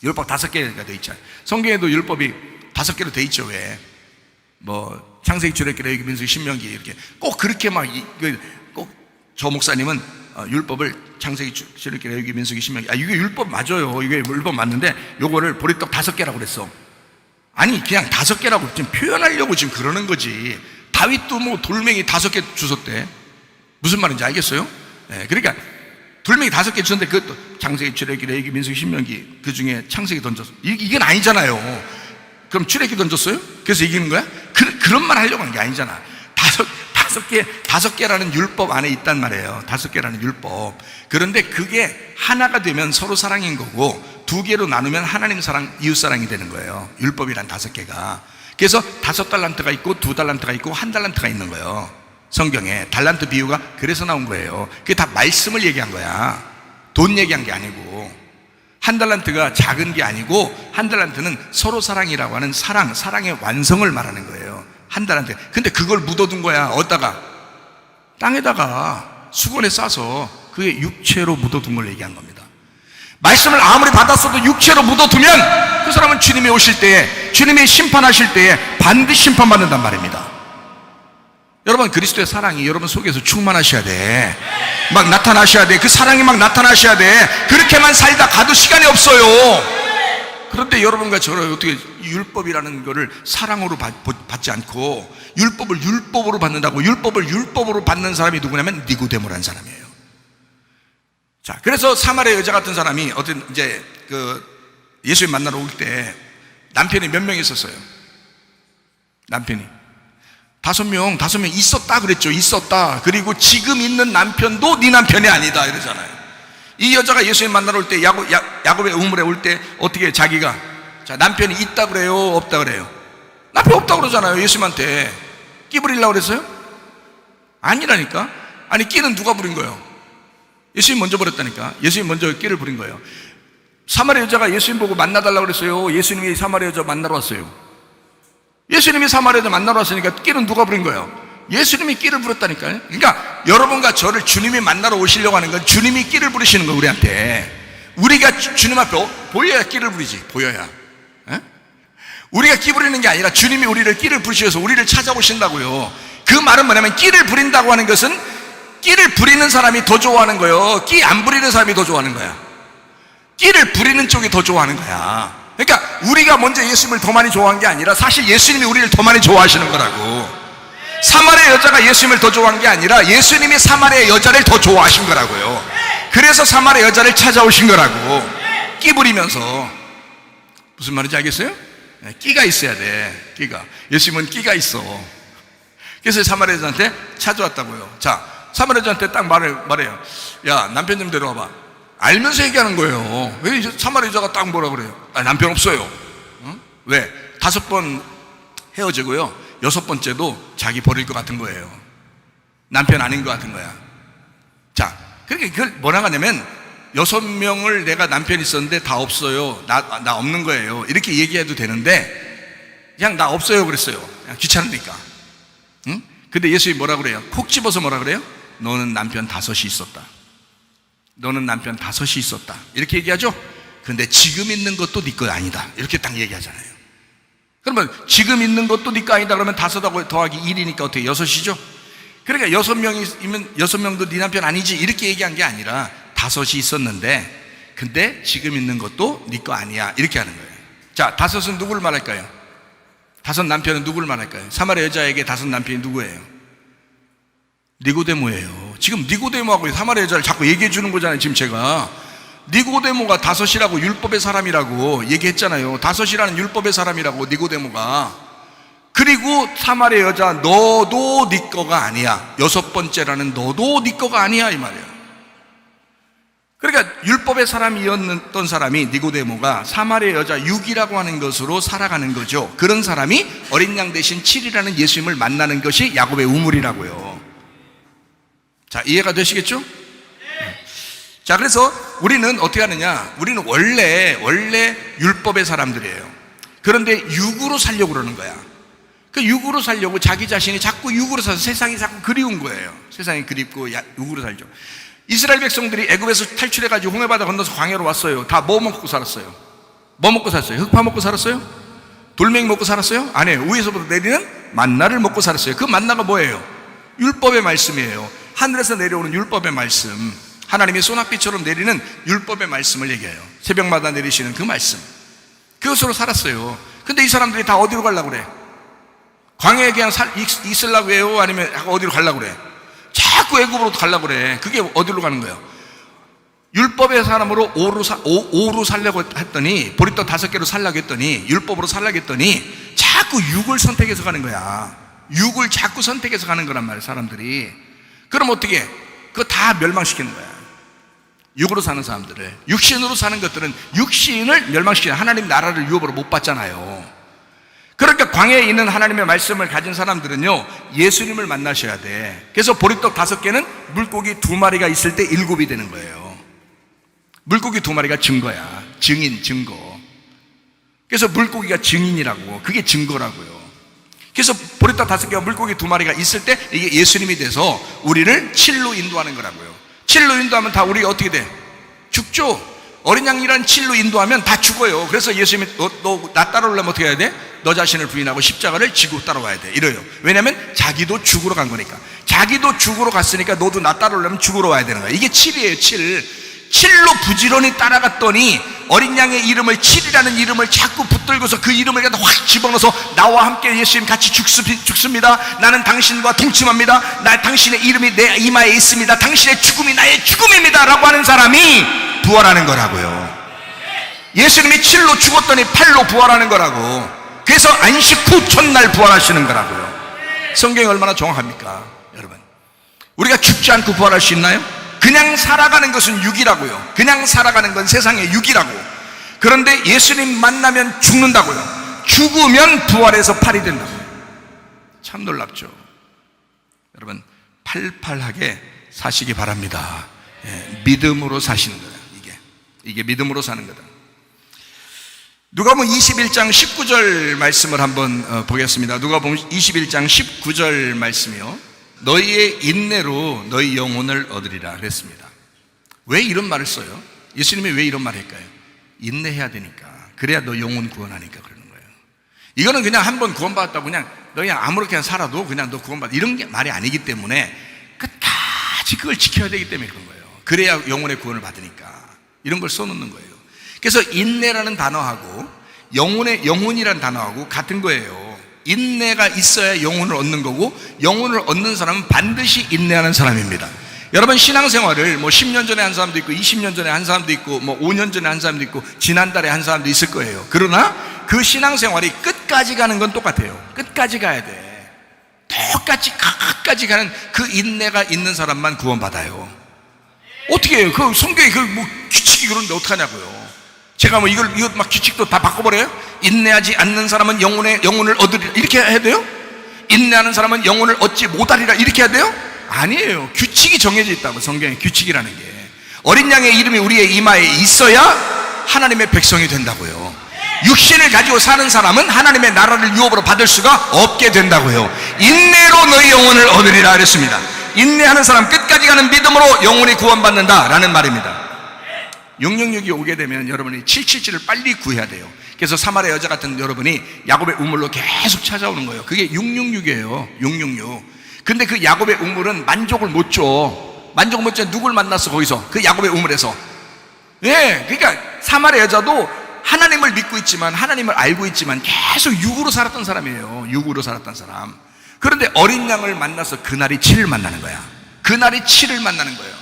율법 5개가 돼 있잖아요. 성경에도 율법이 5개로 돼 있죠. 왜? 뭐 창세기, 출애굽기, 레위기, 민수기, 신명기 이렇게 꼭 그렇게 막 꼭 저 목사님은 율법을 창세기, 출애굽기, 레위기, 민수기, 신명기 이게 율법 맞아요. 이게 율법 맞는데 요거를 보리떡 5개라고 그랬어. 아니 그냥 5개라고 지금 표현하려고 지금 그러는 거지. 다윗도 뭐 돌멩이 5개 주웠대. 무슨 말인지 알겠어요? 네, 그러니까 돌멩이 5개 주는데 그것도 창세기, 출애굽기, 레위기, 민수기, 신명기 그 중에 창세기 던졌어. 이건 아니잖아요. 그럼 출애굽기 던졌어요? 그래서 이기는 거야? 그런 말 하려고 하는 게 아니잖아. 5개라는 율법 안에 있단 말이에요. 5개라는 율법. 그런데 그게 하나가 되면 서로 사랑인 거고 2개로 나누면 하나님 사랑, 이웃 사랑이 되는 거예요. 율법이란 5개가. 그래서 5달란트가 있고 2달란트가 있고 1달란트가 있는 거예요. 성경에 달란트 비유가 그래서 나온 거예요. 그게 다 말씀을 얘기한 거야. 돈 얘기한 게 아니고. 1달란트가 작은 게 아니고 1달란트는 서로 사랑이라고 하는 사랑의 완성을 말하는 거예요. 1달란트. 근데 그걸 묻어둔 거야. 어디다가? 땅에다가 수건에 싸서 그게 육체로 묻어둔 걸 얘기한 겁니다. 말씀을 아무리 받았어도 육체로 묻어두면 그 사람은 주님이 오실 때에, 주님이 심판하실 때에 반드시 심판받는단 말입니다. 여러분, 그리스도의 사랑이 여러분 속에서 충만하셔야 돼. 막 나타나셔야 돼. 그 사랑이 막 나타나셔야 돼. 그렇게만 살다 가도 시간이 없어요. 그런데 여러분과 저를 어떻게 율법이라는 거를 사랑으로 받지 않고 율법을 율법으로 받는다고. 율법을 율법으로 받는 사람이 누구냐면 니고데모라는 사람이에요. 자, 그래서 사마리아 여자 같은 사람이 어떤 이제 예수님 만나러 올 때 남편이 몇 명 있었어요? 남편이 5명 있었다 그랬죠. 있었다. 그리고 지금 있는 남편도 네 남편이 아니다 이러잖아요. 이 여자가 예수님 만나러 올 때 야곱의 우물에 올 때 어떻게 자기가 자, 남편이 있다 그래요? 없다 그래요? 남편 없다 그러잖아요. 예수님한테 끼 부리려고 그랬어요? 아니라니까. 아니 끼는 누가 부린 거예요? 예수님 먼저 부렸다니까. 예수님 먼저 끼를 부린 거예요. 사마리아 여자가 예수님 보고 만나달라고 그랬어요? 예수님이 사마리아 여자 만나러 왔어요? 예수님이 사마리아 여자 만나러 왔으니까 끼는 누가 부린 거예요? 예수님이 끼를 부렸다니까요. 그러니까 여러분과 저를 주님이 만나러 오시려고 하는 건 주님이 끼를 부리시는 거예요. 우리한테. 우리가 주님 앞에 보여야 끼를 부리지. 보여야. 에? 우리가 끼 부리는 게 아니라 주님이 우리를 끼를 부리셔서 우리를 찾아오신다고요. 그 말은 뭐냐면 끼를 부린다고 하는 것은 끼를 부리는 사람이 더 좋아하는 거예요. 끼 안 부리는 사람이 더 좋아하는 거야. 끼를 부리는 쪽이 더 좋아하는 거야. 그러니까 우리가 먼저 예수님을 더 많이 좋아한 게 아니라 사실 예수님이 우리를 더 많이 좋아하시는 거라고. 사마리아 여자가 예수님을 더 좋아한 게 아니라 예수님이 사마리아 여자를 더 좋아하신 거라고요. 그래서 사마리아 여자를 찾아오신 거라고. 끼 부리면서. 무슨 말인지 알겠어요? 끼가 있어야 돼. 끼가. 예수님은 끼가 있어. 그래서 사마리아 여자한테 찾아왔다고요. 자, 사마리아 여자한테 딱 말해요. 야, 남편 좀 데려와봐. 알면서 얘기하는 거예요. 왜 사마리아 여자가 딱 뭐라 그래요? 남편 없어요. 응? 왜? 5번 헤어지고요. 6번째도 자기 버릴 것 같은 거예요. 남편 아닌 것 같은 거야. 자, 그러니까 그걸 뭐라 하냐면 6명을 내가 남편이 있었는데 다 없어요. 나 없는 거예요. 이렇게 얘기해도 되는데 그냥 나 없어요 그랬어요. 그냥 귀찮으니까. 응? 근데 예수님이 뭐라 그래요? 콕 집어서 뭐라 그래요? 너는 남편 5이 있었다. 너는 남편 5이 있었다. 이렇게 얘기하죠? 근데 지금 있는 것도 네 거 아니다. 이렇게 딱 얘기하잖아요. 그러면 지금 있는 것도 네 거 아니다 그러면 5하고 더하기 1이니까 어떻게 6이죠? 그러니까 6명이면 6명도 네 남편 아니지 이렇게 얘기한 게 아니라 5이 있었는데 근데 지금 있는 것도 네 거 아니야 이렇게 하는 거예요. 자, 5은 누구를 말할까요? 5 남편은 누구를 말할까요? 사마리아 여자에게 5 남편이 누구예요? 니고데모예요. 지금 니고데모하고 사마리아 여자를 자꾸 얘기해 주는 거잖아요. 지금 제가 니고데모가 다섯이라고 율법의 사람이라고 얘기했잖아요. 다섯이라는 율법의 사람이라고 니고데모가. 그리고 사마리아 여자 너도 네 거가 아니야. 여섯 번째라는 너도 네 거가 아니야 이 말이에요. 그러니까 율법의 사람이었던 사람이 니고데모가 사마리아 여자 6이라고 하는 것으로 살아가는 거죠. 그런 사람이 어린 양 대신 7이라는 예수님을 만나는 것이 야곱의 우물이라고요. 자, 이해가 되시겠죠? 자, 그래서 우리는 어떻게 하느냐? 우리는 원래 율법의 사람들이에요. 그런데 육으로 살려고 그러는 거야. 그 육으로 살려고 자기 자신이 자꾸 육으로 살아서 세상이 자꾸 그리운 거예요. 세상이 그립고 육으로 살죠. 이스라엘 백성들이 애굽에서 탈출해가지고 홍해바다 건너서 광야로 왔어요. 다 뭐 먹고 살았어요? 뭐 먹고 살았어요? 흑파 먹고 살았어요? 돌멩이 먹고 살았어요? 아니에요. 위에서부터 내리는 만나를 먹고 살았어요. 그 만나가 뭐예요? 율법의 말씀이에요. 하늘에서 내려오는 율법의 말씀, 하나님이 소낙비처럼 내리는 율법의 말씀을 얘기해요. 새벽마다 내리시는 그 말씀, 그것으로 살았어요. 근데 이 사람들이 다 어디로 가려고 그래? 광야에 그냥 있으려고 해요? 아니면 어디로 가려고 그래? 자꾸 애굽으로 가려고 그래. 그게 어디로 가는 거예요? 율법의 사람으로 오로 살려고 했더니, 보리떡 5개로 살려고 했더니, 율법으로 살려고 했더니 자꾸 육을 선택해서 가는 거야. 육을 자꾸 선택해서 가는 거란 말이에요, 사람들이. 그럼 어떻게 해? 그거 다 멸망시키는 거야. 육으로 사는 사람들을. 육신으로 사는 것들은 육신을 멸망시키는, 하나님 나라를 유업으로 못 받잖아요. 그러니까 광야에 있는 하나님의 말씀을 가진 사람들은요, 예수님을 만나셔야 돼. 그래서 보리떡 5개는 물고기 2마리가 있을 때 7이 되는 거예요. 물고기 2마리가 증거야. 증인, 증거. 그래서 물고기가 증인이라고, 그게 증거라고요. 그래서 보리떡 5개와 물고기 2마리가 있을 때 이게 예수님이 돼서 우리를 7로 인도하는 거라고요. 7로 인도하면 다 우리 어떻게 돼? 죽죠. 어린 양이란 7로 인도하면 다 죽어요. 그래서 예수님이 너 나 따라오려면 어떻게 해야 돼? 너 자신을 부인하고 십자가를 지고 따라와야 돼. 이래요. 왜냐하면 자기도 죽으러 간 거니까. 자기도 죽으러 갔으니까 너도 나 따라오려면 죽으러 와야 되는 거야. 이게 7이에요. 7로 부지런히 따라갔더니 어린 양의 이름을 7이라는 이름을 자꾸 붙들고서 그 이름을 확 집어넣어서 나와 함께 예수님 같이 죽습니다. 나는 당신과 동침합니다. 당신의 이름이 내 이마에 있습니다. 당신의 죽음이 나의 죽음입니다 라고 하는 사람이 부활하는 거라고요. 예수님이 7로 죽었더니 8로 부활하는 거라고. 그래서 안식 후 첫날 부활하시는 거라고요. 성경이 얼마나 정확합니까 여러분? 우리가 죽지 않고 부활할 수 있나요? 그냥 살아가는 것은 육이라고요. 그냥 살아가는 건 세상의 육이라고. 그런데 예수님 만나면 죽는다고요. 죽으면 부활해서 8이 된다고요. 참 놀랍죠. 여러분, 팔팔하게 사시기 바랍니다. 믿음으로 사시는 거다. 이게 믿음으로 사는 거다. 누가복음 21장 19절 말씀을 한번 보겠습니다. 누가복음 21장 19절 말씀이요, 너희의 인내로 너희 영혼을 얻으리라 그랬습니다. 왜 이런 말을 써요? 예수님이 왜 이런 말을 할까요? 인내해야 되니까. 그래야 너 영혼 구원하니까 그러는 거예요. 이거는 그냥 한번 구원받았다고 그냥 너 그냥 아무렇게나 살아도 그냥 너 구원받아, 이런 게 말이 아니기 때문에 끝까지 그걸 지켜야 되기 때문에 그런 거예요. 그래야 영혼의 구원을 받으니까 이런 걸 써놓는 거예요. 그래서 인내라는 단어하고 영혼이라는 단어하고 같은 거예요. 인내가 있어야 영혼을 얻는 거고, 영혼을 얻는 사람은 반드시 인내하는 사람입니다. 여러분, 신앙생활을 뭐 10년 전에 한 사람도 있고 20년 전에 한 사람도 있고 뭐 5년 전에 한 사람도 있고 지난달에 한 사람도 있을 거예요. 그러나 그 신앙생활이 끝까지 가는 건 똑같아요. 끝까지 가야 돼. 똑같이 끝까지 가는 그 인내가 있는 사람만 구원받아요. 어떻게 해요? 그 성경에 그 뭐 규칙이 그런데 어떡하냐고요. 제가 뭐 이거 막 규칙도 다 바꿔버려요? 인내하지 않는 사람은 영혼을 얻으리라 이렇게 해야 돼요? 인내하는 사람은 영혼을 얻지 못하리라 이렇게 해야 돼요? 아니에요. 규칙이 정해져 있다고. 성경에 규칙이라는 게 어린 양의 이름이 우리의 이마에 있어야 하나님의 백성이 된다고요. 육신을 가지고 사는 사람은 하나님의 나라를 유업으로 받을 수가 없게 된다고요. 인내로 너희 영혼을 얻으리라 그랬습니다. 인내하는 사람, 끝까지 가는 믿음으로 영혼이 구원받는다라는 말입니다. 666이 오게 되면 여러분이 777을 빨리 구해야 돼요. 그래서 사마리아 여자 같은 여러분이 야곱의 우물로 계속 찾아오는 거예요. 그게 666이에요. 666. 근데 그 야곱의 우물은 만족을 못 줘. 만족을 못 줘. 누굴 만났어 거기서? 그 야곱의 우물에서. 그러니까 사마리아 여자도 하나님을 믿고 있지만, 하나님을 알고 있지만 계속 육으로 살았던 사람이에요. 육으로 살았던 사람. 그런데 어린 양을 만나서 그날이 7을 만나는 거야. 그날이 7을 만나는 거예요.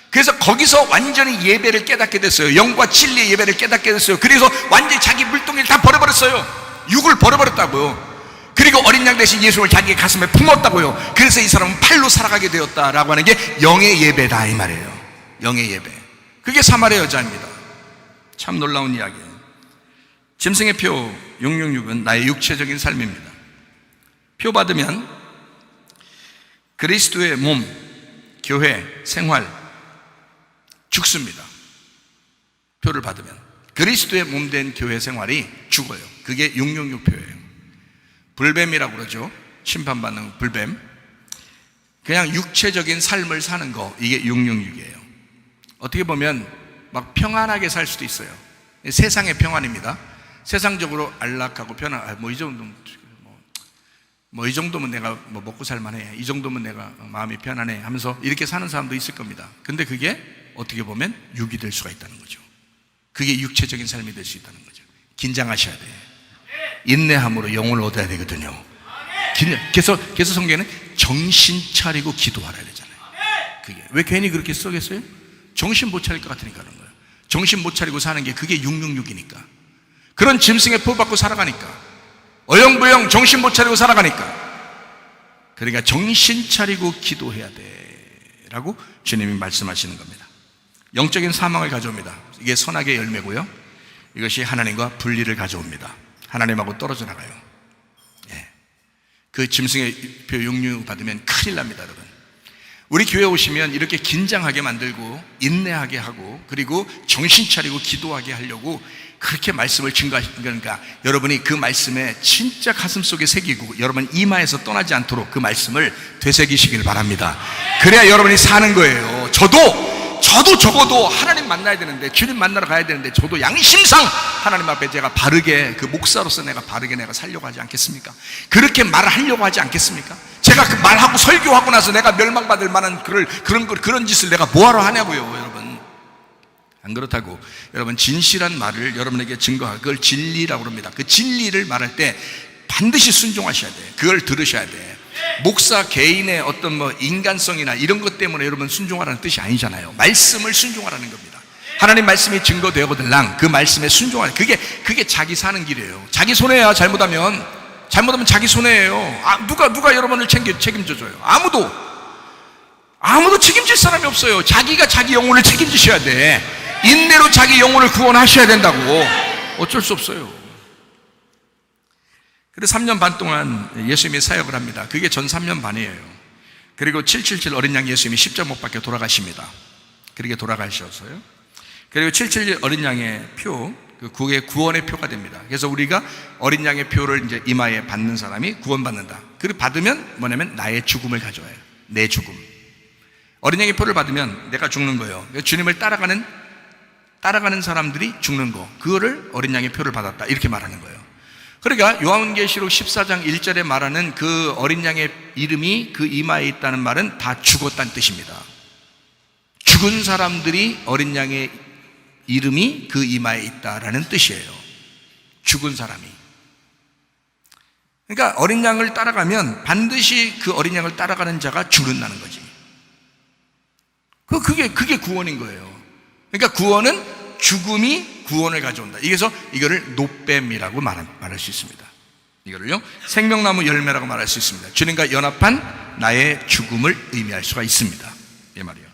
그래서 거기서 완전히 예배를 깨닫게 됐어요. 영과 진리의 예배를 깨닫게 됐어요. 그래서 완전히 자기 물동이를 다 버려버렸어요. 육을 버려버렸다고요. 그리고 어린 양 대신 예수를 자기 가슴에 품었다고요. 그래서 이 사람은 팔로 살아가게 되었다라고 하는 게 영의 예배다 이 말이에요. 영의 예배. 그게 사마리아 여자입니다. 참 놀라운 이야기예요. 짐승의 표 666은 나의 육체적인 삶입니다. 표 받으면 그리스도의 몸, 교회, 생활 죽습니다. 표를 받으면 그리스도의 몸 된 교회 생활이 죽어요. 그게 666표예요. 불뱀이라고 그러죠. 심판받는 불뱀. 그냥 육체적인 삶을 사는 거, 이게 666이에요. 어떻게 보면 막 평안하게 살 수도 있어요. 세상의 평안입니다. 세상적으로 안락하고 편안, 이 정도면 내가 먹고 살만해, 이 정도면 내가 마음이 편안해 하면서 이렇게 사는 사람도 있을 겁니다. 근데 그게 어떻게 보면 육이 될 수가 있다는 거죠. 그게 육체적인 삶이 될 수 있다는 거죠. 긴장하셔야 돼요. 인내함으로 영혼을 얻어야 되거든요. 그래서 성경에는 정신 차리고 기도하라 그러잖아요. 그게 왜 괜히 그렇게 써겠어요? 정신 못 차릴 것 같으니까 그런 거예요. 정신 못 차리고 사는 게 그게 666이니까. 그런 짐승의 포 받고 살아가니까, 어영부영 정신 못 차리고 살아가니까. 그러니까 정신 차리고 기도해야 돼 라고 주님이 말씀하시는 겁니다. 영적인 사망을 가져옵니다. 이게 선악의 열매고요, 이것이 하나님과 분리를 가져옵니다. 하나님하고 떨어져 나가요. 그 짐승의 표 666 받으면 큰일 납니다. 여러분, 우리 교회 오시면 이렇게 긴장하게 만들고 인내하게 하고 그리고 정신 차리고 기도하게 하려고 그렇게 말씀을 증거하시는 거니까, 여러분이 그 말씀에 진짜 가슴 속에 새기고 여러분 이마에서 떠나지 않도록 그 말씀을 되새기시길 바랍니다. 그래야 여러분이 사는 거예요. 저도 적어도 하나님 만나야 되는데, 주님 만나러 가야 되는데, 저도 양심상 하나님 앞에 제가 바르게, 그 목사로서 내가 바르게 내가 살려고 하지 않겠습니까? 그렇게 말하려고 하지 않겠습니까? 제가 그 말하고 설교하고 나서 내가 멸망받을 만한 그런 짓을 내가 뭐하러 하냐고요, 여러분. 안 그렇다고. 여러분, 진실한 말을 여러분에게 증거하고, 그걸 진리라고 합니다. 그 진리를 말할 때 반드시 순종하셔야 돼요. 그걸 들으셔야 돼요. 목사 개인의 어떤 인간성이나 이런 것 때문에 여러분 순종하라는 뜻이 아니잖아요. 말씀을 순종하라는 겁니다. 하나님 말씀이 증거되어보들랑 그 말씀에 순종하는, 그게 자기 사는 길이에요. 자기 손해야. 잘못하면 자기 손해예요. 누가 여러분을 책임져줘요? 아무도 책임질 사람이 없어요. 자기가 자기 영혼을 책임지셔야 돼. 인내로 자기 영혼을 구원하셔야 된다고. 어쩔 수 없어요. 그래서 3년 반 동안 예수님이 사역을 합니다. 그게 전 3년 반이에요. 그리고 777 어린 양 예수님이 십자가 못 박혀 돌아가십니다. 그렇게 돌아가셨어요. 그리고 777 어린 양의 표, 그게 구원의 표가 됩니다. 그래서 우리가 어린 양의 표를 이제 이마에 받는 사람이 구원받는다. 그리고 받으면 뭐냐면 나의 죽음을 가져와요. 내 죽음. 어린 양의 표를 받으면 내가 죽는 거예요. 주님을 따라가는 사람들이 죽는 거, 그거를 어린 양의 표를 받았다, 이렇게 말하는 거예요. 그러니까 요한계시록 14장 1절에 말하는 그 어린 양의 이름이 그 이마에 있다는 말은 다 죽었다는 뜻입니다. 죽은 사람들이 어린 양의 이름이 그 이마에 있다라는 뜻이에요. 죽은 사람이. 그러니까 어린 양을 따라가면 반드시 그 어린 양을 따라가는 자가 죽는다는 거지. 그게 구원인 거예요. 그러니까 구원은 죽음이 구원을 가져온다. 그래서 이거를 노뱀이라고 말할 수 있습니다. 이거를요, 생명나무 열매라고 말할 수 있습니다. 주님과 연합한 나의 죽음을 의미할 수가 있습니다. 이 말이에요.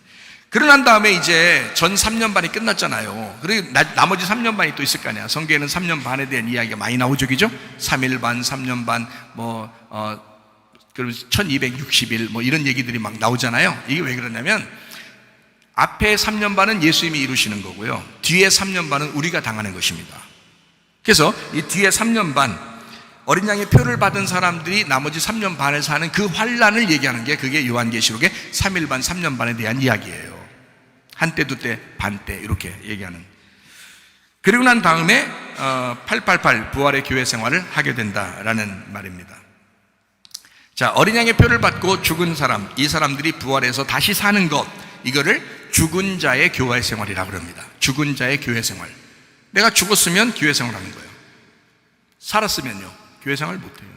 그러고 난 다음에 이제 전 3년 반이 끝났잖아요. 그리고 나머지 3년 반이 또 있을 거 아니야. 성경에는 3년 반에 대한 이야기가 많이 나오죠, 그죠? 3일 반, 3년 반, 그럼 1260일 이런 얘기들이 막 나오잖아요. 이게 왜 그러냐면, 앞에 3년 반은 예수님이 이루시는 거고요, 뒤에 3년 반은 우리가 당하는 것입니다. 그래서 이 뒤에 3년 반, 어린 양의 표를 받은 사람들이 나머지 3년 반을 사는 그 환란을 얘기하는 게, 그게 요한계시록의 3일 반, 3년 반에 대한 이야기예요. 한때, 두때, 반때 이렇게 얘기하는. 그리고 난 다음에 888 부활의 교회 생활을 하게 된다라는 말입니다. 자, 어린 양의 표를 받고 죽은 사람, 이 사람들이 부활해서 다시 사는 것, 이거를 죽은 자의 교회 생활이라고 합니다. 죽은 자의 교회 생활. 내가 죽었으면 교회 생활하는 거예요. 살았으면요, 교회 생활 못해요.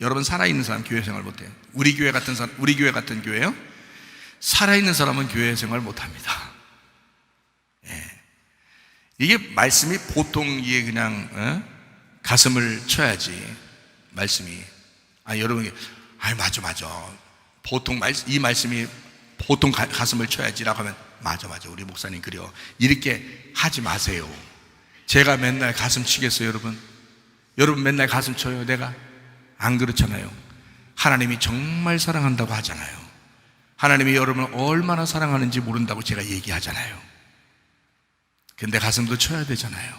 여러분 살아있는 사람 교회 생활 못해요. 우리 교회 같은 사람, 우리 교회 같은 교회요? 살아있는 사람은 교회 생활 못합니다. 예. 이게 말씀이 보통 이게 그냥 가슴을 쳐야지 말씀이. 여러분 맞아 보통 이 말씀이 보통 가슴을 쳐야지라고 하면 맞아 우리 목사님 그래요. 이렇게 하지 마세요. 제가 맨날 가슴 치겠어요 여러분? 여러분 맨날 가슴 쳐요 내가? 안 그렇잖아요. 하나님이 정말 사랑한다고 하잖아요. 하나님이 여러분을 얼마나 사랑하는지 모른다고 제가 얘기하잖아요. 근데 가슴도 쳐야 되잖아요.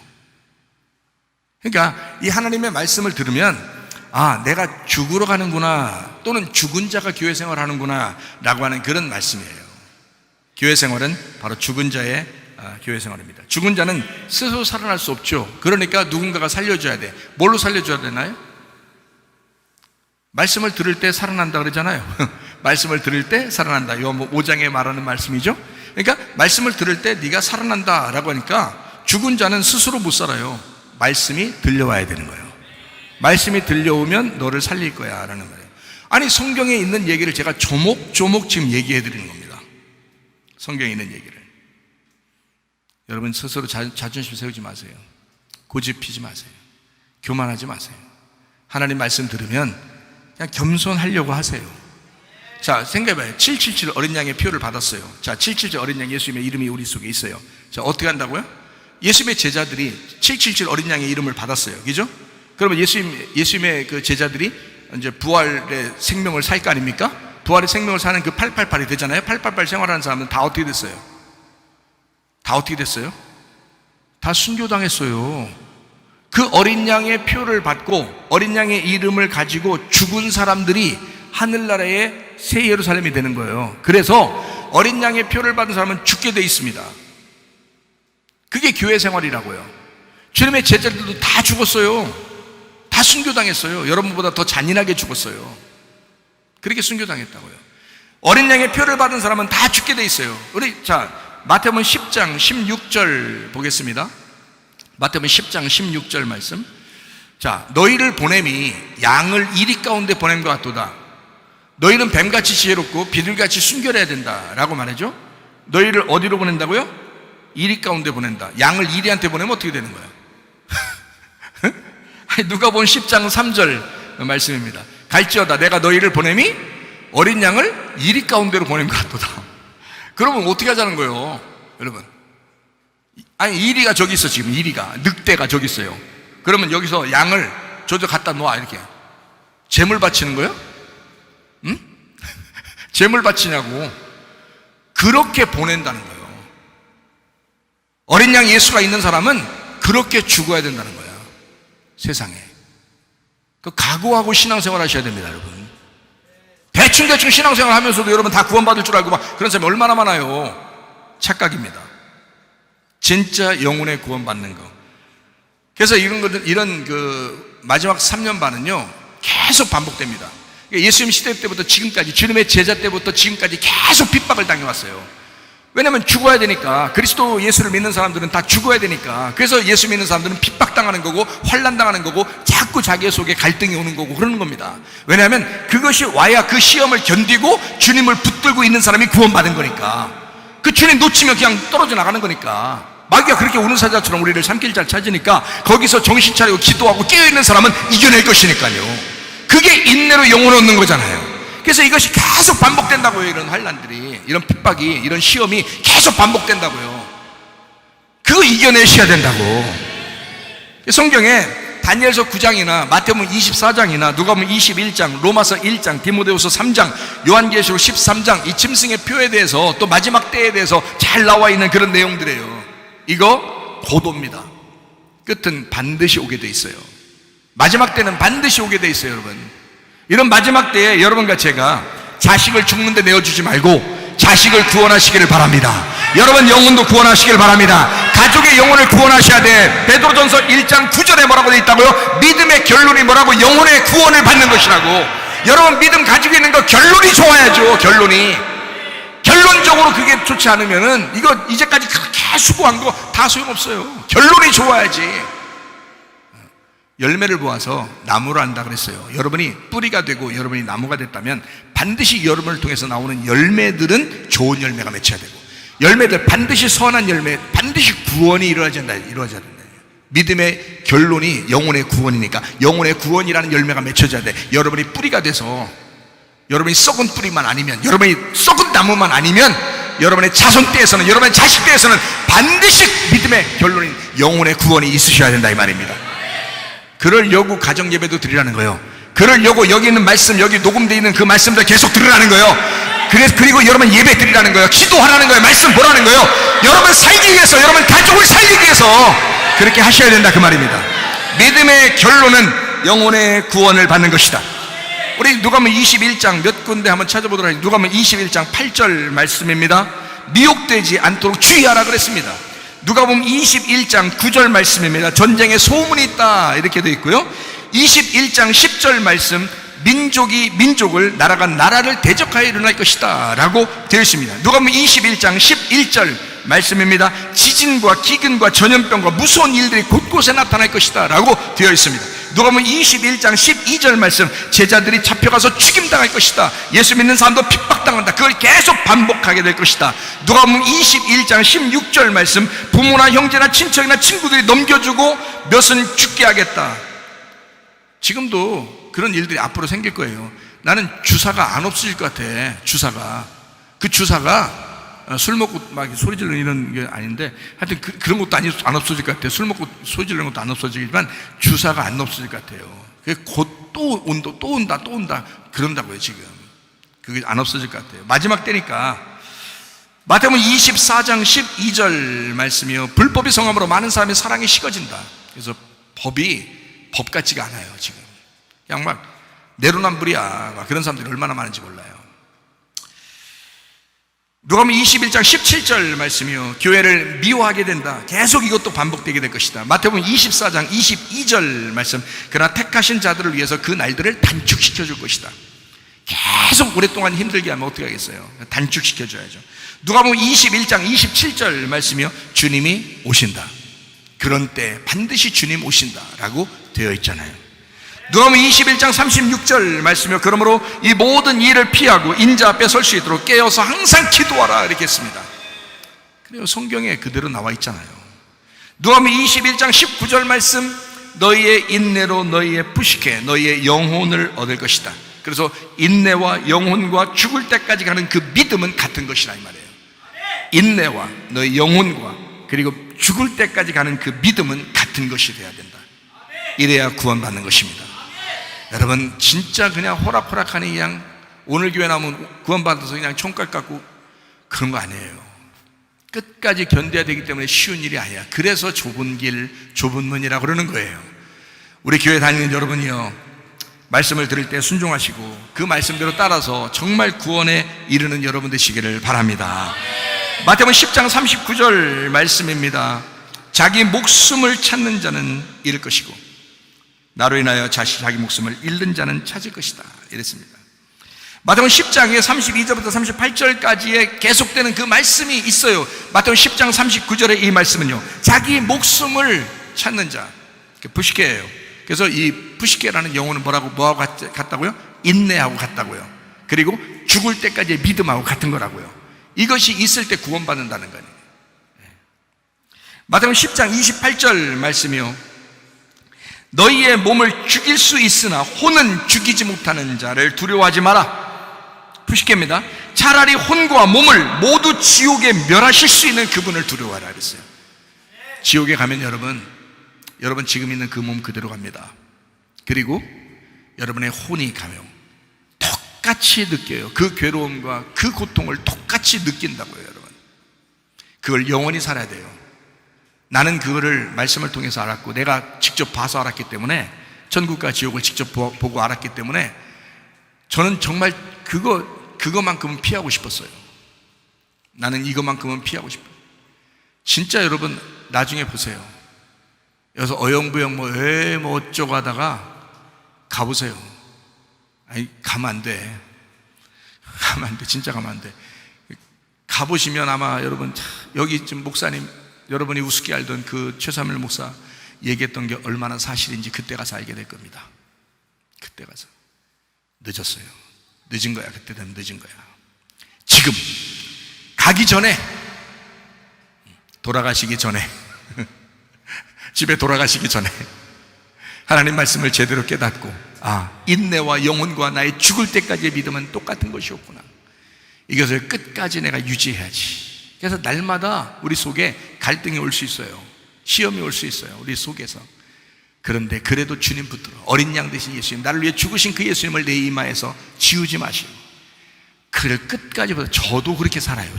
그러니까 이 하나님의 말씀을 들으면 내가 죽으러 가는구나, 또는 죽은 자가 교회 생활하는구나 라고 하는 그런 말씀이에요. 교회 생활은 바로 죽은 자의 교회 생활입니다. 죽은 자는 스스로 살아날 수 없죠. 그러니까 누군가가 살려줘야 돼. 뭘로 살려줘야 되나요? 말씀을 들을 때 살아난다 그러잖아요. 말씀을 들을 때 살아난다. 요한 5장에 말하는 말씀이죠. 그러니까 말씀을 들을 때 네가 살아난다 라고 하니까 죽은 자는 스스로 못 살아요. 말씀이 들려와야 되는 거예요. 말씀이 들려오면 너를 살릴 거야 라는 거예요. 아니 성경에 있는 얘기를 제가 조목조목 지금 얘기해 드리는 겁니다. 성경에 있는 얘기를. 여러분 스스로 자존심 세우지 마세요. 고집 피지 마세요. 교만하지 마세요. 하나님 말씀 들으면 그냥 겸손하려고 하세요. 자, 생각해봐요. 777 어린 양의 표를 받았어요. 자, 777 어린 양 예수님의 이름이 우리 속에 있어요. 자, 어떻게 한다고요? 예수님의 제자들이 777 어린 양의 이름을 받았어요. 그죠? 그러면 예수님의 그 제자들이 이제 부활의 생명을 살 거 아닙니까? 부활의 생명을 사는 그 888이 되잖아요. 888 생활하는 사람은 다 어떻게 됐어요? 다 어떻게 됐어요? 다 순교당했어요. 그 어린 양의 표를 받고 어린 양의 이름을 가지고 죽은 사람들이 하늘나라의 새 예루살렘이 되는 거예요. 그래서 어린 양의 표를 받은 사람은 죽게 돼 있습니다. 그게 교회 생활이라고요. 주님의 제자들도 다 죽었어요. 다 순교당했어요. 여러분보다 더 잔인하게 죽었어요. 그렇게 순교당했다고요. 어린 양의 표를 받은 사람은 다 죽게 돼 있어요. 마태복음 10장 16절 보겠습니다. 마태복음 10장 16절 말씀. 자, 너희를 보냄이 양을 이리 가운데 보낸 것 같도다. 너희는 뱀같이 지혜롭고 비둘기같이 순결해야 된다라고 말하죠. 너희를 어디로 보낸다고요? 이리 가운데 보낸다. 양을 이리한테 보내면 어떻게 되는 거야? 누가복음 10장 3절 말씀입니다. 갈지어다 내가 너희를 보냄이 어린 양을 이리 가운데로 보낸 것 같도다. 그러면 어떻게 하자는 거예요, 여러분? 이리가 저기 있어. 지금 이리가, 늑대가 저기 있어요. 그러면 여기서 양을 저저 갖다 놓아. 이렇게 제물 바치는 거예요? 응? 제물 바치냐고. 그렇게 보낸다는 거예요. 어린 양 예수가 있는 사람은 그렇게 죽어야 된다는 거야, 세상에. 그 각오하고 신앙생활 하셔야 됩니다, 여러분. 대충 신앙생활 하면서도 여러분 다 구원받을 줄 알고 막 그런 사람이 얼마나 많아요. 착각입니다. 진짜 영혼의 구원받는 거. 그래서 이런 그 마지막 3년 반은요 계속 반복됩니다. 예수님 시대 때부터 지금까지, 주님의 제자 때부터 지금까지 계속 핍박을 당해왔어요. 왜냐하면 죽어야 되니까. 그리스도 예수를 믿는 사람들은 다 죽어야 되니까. 그래서 예수 믿는 사람들은 핍박당하는 거고 환난당하는 거고 자꾸 자기 속에 갈등이 오는 거고 그러는 겁니다. 왜냐하면 그것이 와야 그 시험을 견디고 주님을 붙들고 있는 사람이 구원받은 거니까. 그 주님 놓치면 그냥 떨어져 나가는 거니까. 마귀가 그렇게 우는 사자처럼 우리를 산길잘 찾으니까 거기서 정신 차리고 기도하고 깨어있는 사람은 이겨낼 것이니까요. 그게 인내로 영혼을 얻는 거잖아요. 그래서 이것이 계속 반복된다고요. 이런 환난들이, 이런 핍박이, 이런 시험이 계속 반복된다고요. 그거 이겨내셔야 된다고. 성경에 다니엘서 9장이나 마태복음 24장이나 누가복음 21장, 로마서 1장, 디모데후서 3장, 요한계시록 13장, 이 짐승의 표에 대해서 또 마지막 때에 대해서 잘 나와 있는 그런 내용들이에요. 이거 고도입니다. 끝은 반드시 오게 돼 있어요. 마지막 때는 반드시 오게 돼 있어요, 여러분. 이런 마지막 때에 여러분과 제가 자식을 죽는데 내어주지 말고 자식을 구원하시기를 바랍니다. 여러분 영혼도 구원하시기를 바랍니다. 가족의 영혼을 구원하셔야 돼. 베드로전서 1장 9절에 뭐라고 돼 있다고요? 믿음의 결론이 뭐라고? 영혼의 구원을 받는 것이라고. 여러분 믿음 가지고 있는 거 결론이 좋아야죠. 결론적으로 그게 좋지 않으면은 이거 이제까지 그렇게 수고한 거 다 소용없어요. 결론이 좋아야지. 열매를 보아서 나무를 안다 그랬어요. 여러분이 뿌리가 되고 여러분이 나무가 됐다면 반드시 여러분을 통해서 나오는 열매들은 좋은 열매가 맺혀야 되고, 열매들 반드시 선한 열매, 반드시 구원이 이루어져야 된다. 믿음의 결론이 영혼의 구원이니까 영혼의 구원이라는 열매가 맺혀져야 돼. 여러분이 뿌리가 돼서, 여러분이 썩은 뿌리만 아니면, 여러분이 썩은 나무만 아니면, 여러분의 자손때에서는, 여러분의 자식때에서는 반드시 믿음의 결론인 영혼의 구원이 있으셔야 된다 이 말입니다. 그러려고 가정예배도 드리라는 거예요. 그러려고 여기 있는 말씀, 여기 녹음되어 있는 그 말씀들 계속 들으라는 거예요. 그리고 여러분 예배 드리라는 거예요. 기도하라는 거예요. 말씀 보라는 거예요. 여러분 살기 위해서, 여러분 가족을 살리기 위해서 그렇게 하셔야 된다 그 말입니다. 믿음의 결론은 영혼의 구원을 받는 것이다. 우리 누가복음 21장 몇 군데 한번 찾아보도록 하겠습니다. 누가복음 21장 8절 말씀입니다. 미혹되지 않도록 주의하라 그랬습니다. 누가복음 21장 9절 말씀입니다. 전쟁에 소문이 있다 이렇게 되어 있고요. 21장 10절 말씀, 민족이 민족을, 나라가 나라를 대적하여 일어날 것이다 라고 되어 있습니다. 누가복음 21장 11절 말씀입니다. 지진과 기근과 전염병과 무서운 일들이 곳곳에 나타날 것이다 라고 되어 있습니다. 누가복음 21장 12절 말씀, 제자들이 잡혀가서 죽임당할 것이다. 예수 믿는 사람도 핍박당한다. 그걸 계속 반복하게 될 것이다. 누가복음 21장 16절 말씀, 부모나 형제나 친척이나 친구들이 넘겨주고 몇은 죽게 하겠다. 지금도 그런 일들이 앞으로 생길 거예요. 나는 주사가 안 없어질 것 같아. 그 주사가 술 먹고 막 소리 지르는 이런 게 아닌데, 하여튼 그런 것도 안 없어질 것 같아요. 술 먹고 소리 지르는 것도 안 없어지지만 주사가 안 없어질 것 같아요. 곧 또 온다 그런다고요. 지금 그게 안 없어질 것 같아요. 마지막 때니까. 마태복음 24장 12절 말씀이요, 불법이 성함으로 많은 사람의 사랑이 식어진다. 그래서 법이 법 같지가 않아요. 지금 그냥 막 내로남불이야. 막 그런 사람들이 얼마나 많은지 몰라요. 누가복음 21장 17절 말씀이요, 교회를 미워하게 된다. 계속 이것도 반복되게 될 것이다. 마태복음 24장 22절 말씀, 그러나 택하신 자들을 위해서 그 날들을 단축시켜 줄 것이다. 계속 오랫동안 힘들게 하면 어떻게 하겠어요? 단축시켜 줘야죠. 누가복음 21장 27절 말씀이요, 주님이 오신다. 그런 때 반드시 주님 오신다 라고 되어 있잖아요. 누가복음 21장 36절 말씀이요, 그러므로 이 모든 일을 피하고 인자 앞에 설 수 있도록 깨어서 항상 기도하라 이렇게 했습니다. 그래요, 성경에 그대로 나와 있잖아요. 누가복음 21장 19절 말씀, 너희의 인내로 너희의 부식해 너희의 영혼을 얻을 것이다. 그래서 인내와 영혼과 죽을 때까지 가는 그 믿음은 같은 것이라 이 말이에요. 인내와 너희 영혼과 그리고 죽을 때까지 가는 그 믿음은 같은 것이 돼야 된다. 이래야 구원받는 것입니다. 여러분 진짜 그냥 호락호락하니 그냥 오늘 교회 나오면 구원받아서 그냥 총각 갖고 그런 거 아니에요. 끝까지 견뎌야 되기 때문에 쉬운 일이 아니야. 그래서 좁은 길 좁은 문이라고 그러는 거예요. 우리 교회 다니는 여러분이요, 말씀을 들을 때 순종하시고 그 말씀대로 따라서 정말 구원에 이르는 여러분 되시기를 바랍니다. 마태복음 10장 39절 말씀입니다. 자기 목숨을 찾는 자는 잃을 것이고 나로 인하여 자기 목숨을 잃는 자는 찾을 것이다 이랬습니다. 마태복음 10장에 32절부터 38절까지의 계속되는 그 말씀이 있어요. 마태복음 10장 39절의 이 말씀은요, 자기 목숨을 찾는 자, 부식계예요. 그래서 이 부식계라는 영어는 뭐하고 같다고요? 인내하고 같다고요. 그리고 죽을 때까지의 믿음하고 같은 거라고요. 이것이 있을 때 구원받는다는 거예요. 마태복음 10장 28절 말씀이요, 너희의 몸을 죽일 수 있으나 혼은 죽이지 못하는 자를 두려워하지 마라. 부식계입니다. 차라리 혼과 몸을 모두 지옥에 멸하실 수 있는 그분을 두려워하라 그랬어요. 지옥에 가면 여러분 지금 있는 그 몸 그대로 갑니다. 그리고 여러분의 혼이 가면 똑같이 느껴요. 그 괴로움과 그 고통을 똑같이 느낀다고요. 여러분 그걸 영원히 살아야 돼요. 나는 그거를 말씀을 통해서 알았고 내가 직접 봐서 알았기 때문에, 천국과 지옥을 직접 보고 알았기 때문에 저는 정말 그거만큼은 피하고 싶었어요. 나는 이것만큼은 피하고 싶어요. 진짜 여러분 나중에 보세요. 여기서 어영부영 뭐 어쩌고 하다가 가보세요. 아니 가면 안 돼. 진짜 가면 안 돼. 가보시면 아마 여러분, 여기 지금 목사님, 여러분이 우습게 알던 그 최삼일 목사, 얘기했던 게 얼마나 사실인지 그때 가서 알게 될 겁니다. 그때 가서. 늦었어요. 늦은 거야. 그때 되면 늦은 거야. 지금 가기 전에, 돌아가시기 전에 집에 돌아가시기 전에 하나님 말씀을 제대로 깨닫고, 인내와 영혼과 나의 죽을 때까지의 믿음은 똑같은 것이었구나, 이것을 끝까지 내가 유지해야지. 그래서 날마다 우리 속에 갈등이 올 수 있어요. 시험이 올 수 있어요, 우리 속에서. 그런데 그래도 주님 붙들어, 어린 양 되신 예수님, 나를 위해 죽으신 그 예수님을 내 이마에서 지우지 마시고 그를 끝까지 보다. 저도 그렇게 살아요.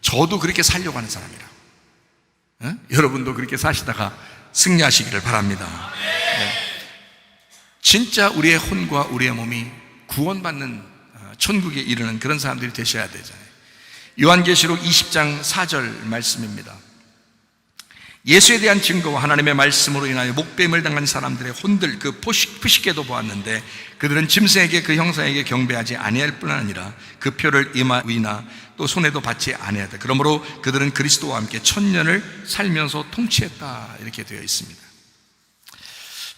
저도 그렇게 살려고 하는 사람이라. 여러분도 그렇게 사시다가 승리하시기를 바랍니다. 네. 진짜 우리의 혼과 우리의 몸이 구원받는 천국에 이르는 그런 사람들이 되셔야 되잖아요. 요한계시록 20장 4절 말씀입니다. 예수에 대한 증거와 하나님의 말씀으로 인하여 목뱀을 당한 사람들의 혼들 그 푸시케도 보았는데 그들은 짐승에게 그 형상에게 경배하지 아니할 뿐 아니라 그 표를 이마 위나 또 손에도 받지 아니하다. 그러므로 그들은 그리스도와 함께 천년을 살면서 통치했다, 이렇게 되어 있습니다.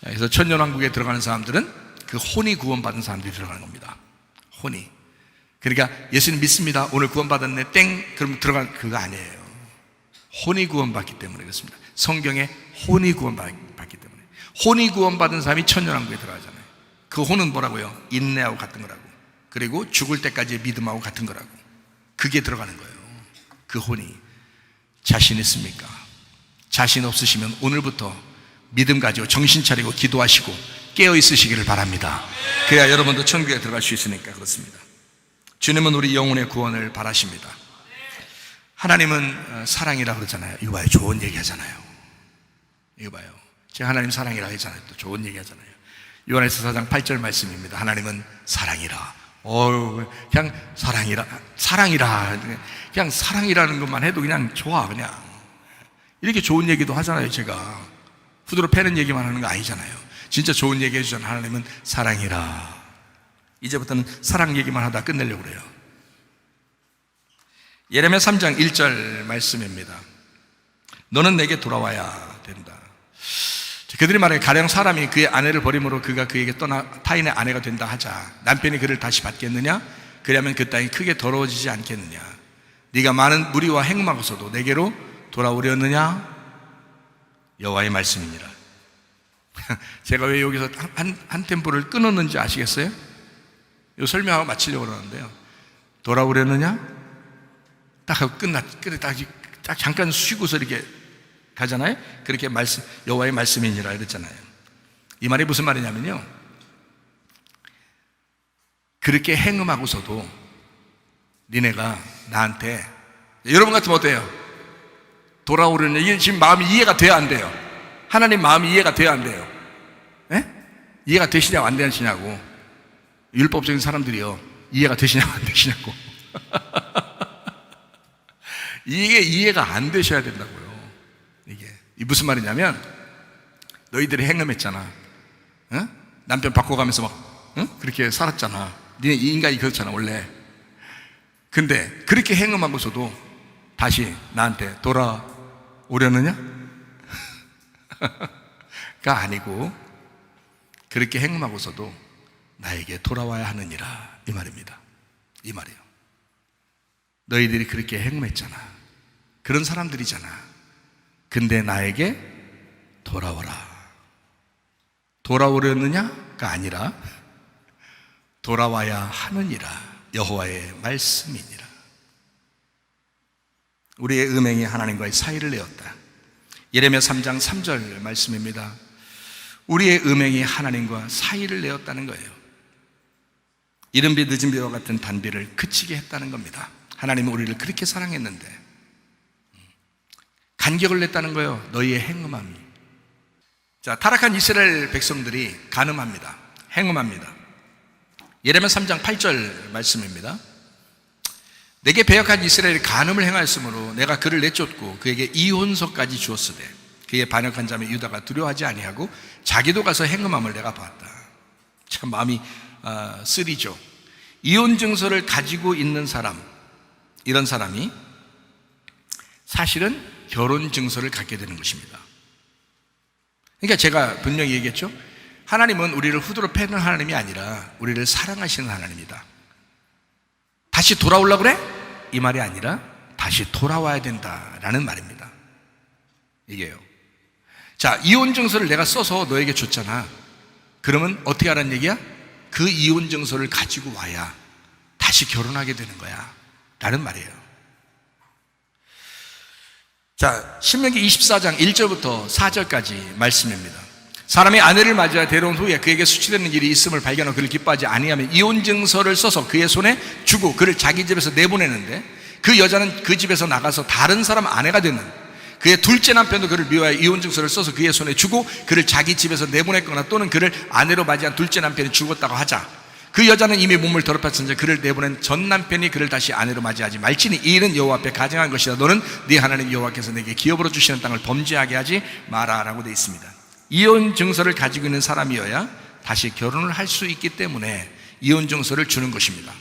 그래서 천년왕국에 들어가는 사람들은 그 혼이 구원받은 사람들이 들어가는 겁니다. 혼이. 그러니까 예수님 믿습니다, 오늘 구원받았네, 땡, 그럼 들어간 그거 아니에요. 혼이 구원받기 때문에 그렇습니다. 성경에 혼이 구원받기 때문에. 혼이 구원받은 사람이 천년왕국에 들어가잖아요. 그 혼은 뭐라고요? 인내하고 같은 거라고. 그리고 죽을 때까지의 믿음하고 같은 거라고. 그게 들어가는 거예요. 그 혼이. 자신 있습니까? 자신 없으시면 오늘부터 믿음 가지고 정신 차리고 기도하시고 깨어 있으시기를 바랍니다. 그래야 여러분도 천국에 들어갈 수 있으니까 그렇습니다. 주님은 우리 영혼의 구원을 바라십니다. 하나님은 사랑이라 그러잖아요. 이거 봐요, 좋은 얘기 하잖아요. 이거 봐요, 제가 하나님 사랑이라 했잖아요. 또 좋은 얘기 하잖아요. 요한에서 4장 8절 말씀입니다. 하나님은 사랑이라. 그냥 사랑이라. 그냥 사랑이라는 것만 해도 그냥 좋아. 그냥 이렇게 좋은 얘기도 하잖아요. 제가 후드로 패는 얘기만 하는 거 아니잖아요. 진짜 좋은 얘기 해주잖아요. 하나님은 사랑이라. 이제부터는 사랑 얘기만 하다 끝내려고 그래요. 예레미야 3장 1절 말씀입니다. 너는 내게 돌아와야 된다. 그들이 말해, 가령 사람이 그의 아내를 버림으로 그가 그에게 떠나 타인의 아내가 된다 하자. 남편이 그를 다시 받겠느냐? 그러면 그 땅이 크게 더러워지지 않겠느냐? 네가 많은 무리와 행음하고서도 내게로 돌아오려느냐? 여호와의 말씀이니라. 제가 왜 여기서 한 템포를 끊었는지 아시겠어요? 이거 설명하고 마치려고 그러는데요. 돌아오려느냐? 딱 하고 딱 잠깐 쉬고서 이렇게 가잖아요. 그렇게 여호와의 말씀이니라 이랬잖아요. 이 말이 무슨 말이냐면요, 그렇게 행음하고서도 니네가 나한테, 여러분 같으면 어때요? 돌아오려냐? 이게 지금 마음이 이해가 돼야 안 돼요? 하나님 마음이 이해가 돼야 안 돼요? 예? 이해가 되시냐고 안 되시냐고. 율법적인 사람들이요, 이해가 되시냐고 안 되시냐고. 이게 이해가 안 되셔야 된다고요. 이게 무슨 말이냐면, 너희들이 행음했잖아. 남편 바꿔가면서 막 그렇게 살았잖아. 니네 이 인간이 그렇잖아 원래. 근데 그렇게 행음하고서도 다시 나한테 돌아오려느냐? 가 아니고, 그렇게 행음하고서도 나에게 돌아와야 하느니라, 이 말입니다. 이 말이에요. 너희들이 그렇게 행음했잖아. 그런 사람들이잖아. 근데 나에게 돌아오라. 돌아오려느냐가 아니라 돌아와야 하느니라, 여호와의 말씀이니라. 우리의 음행이 하나님과의 사이를 내었다. 예레미야 3장 3절 말씀입니다. 우리의 음행이 하나님과 사이를 내었다는 거예요. 이른 비 늦은 비와 같은 단비를 그치게 했다는 겁니다. 하나님은 우리를 그렇게 사랑했는데 간격을 냈다는 거예요. 너희의 행음함이. 자, 타락한 이스라엘 백성들이 간음합니다. 행음합니다. 예레미야 3장 8절 말씀입니다. 내게 배역한 이스라엘이 간음을 행하였으므로 내가 그를 내쫓고 그에게 이혼서까지 주었으되 그의 반역한 자매 유다가 두려워하지 아니하고 자기도 가서 행음함을 내가 봤다. 참 마음이 쓰리죠. 이혼 증서를 가지고 있는 사람, 이런 사람이 사실은 결혼 증서를 갖게 되는 것입니다. 그러니까 제가 분명히 얘기했죠. 하나님은 우리를 후드로 패는 하나님이 아니라 우리를 사랑하시는 하나님이다. 다시 돌아오려고 그래? 이 말이 아니라 다시 돌아와야 된다라는 말입니다. 이게요. 자, 이혼 증서를 내가 써서 너에게 줬잖아. 그러면 어떻게 하라는 얘기야? 그 이혼 증서를 가지고 와야 다시 결혼하게 되는 거야 라는 말이에요. 자, 신명기 24장 1절부터 4절까지 말씀입니다. 사람이 아내를 맞이하여 데려온 후에 그에게 수치되는 일이 있음을 발견하고 그를 기뻐하지 아니하면 이혼 증서를 써서 그의 손에 주고 그를 자기 집에서 내보내는데, 그 여자는 그 집에서 나가서 다른 사람 아내가 되는, 그의 둘째 남편도 그를 미워하여 이혼 증서를 써서 그의 손에 주고 그를 자기 집에서 내보냈거나 또는 그를 아내로 맞이한 둘째 남편이 죽었다고 하자. 그 여자는 이미 몸을 더럽혔으니 그를 내보낸 전 남편이 그를 다시 아내로 맞이하지 말지니 이 일은 여호와 앞에 가증한 것이다. 너는 네 하나님 여호와께서 내게 기업으로 주시는 땅을 범죄하게 하지 마라 라고 되어 있습니다. 이혼 증서를 가지고 있는 사람이어야 다시 결혼을 할 수 있기 때문에 이혼 증서를 주는 것입니다.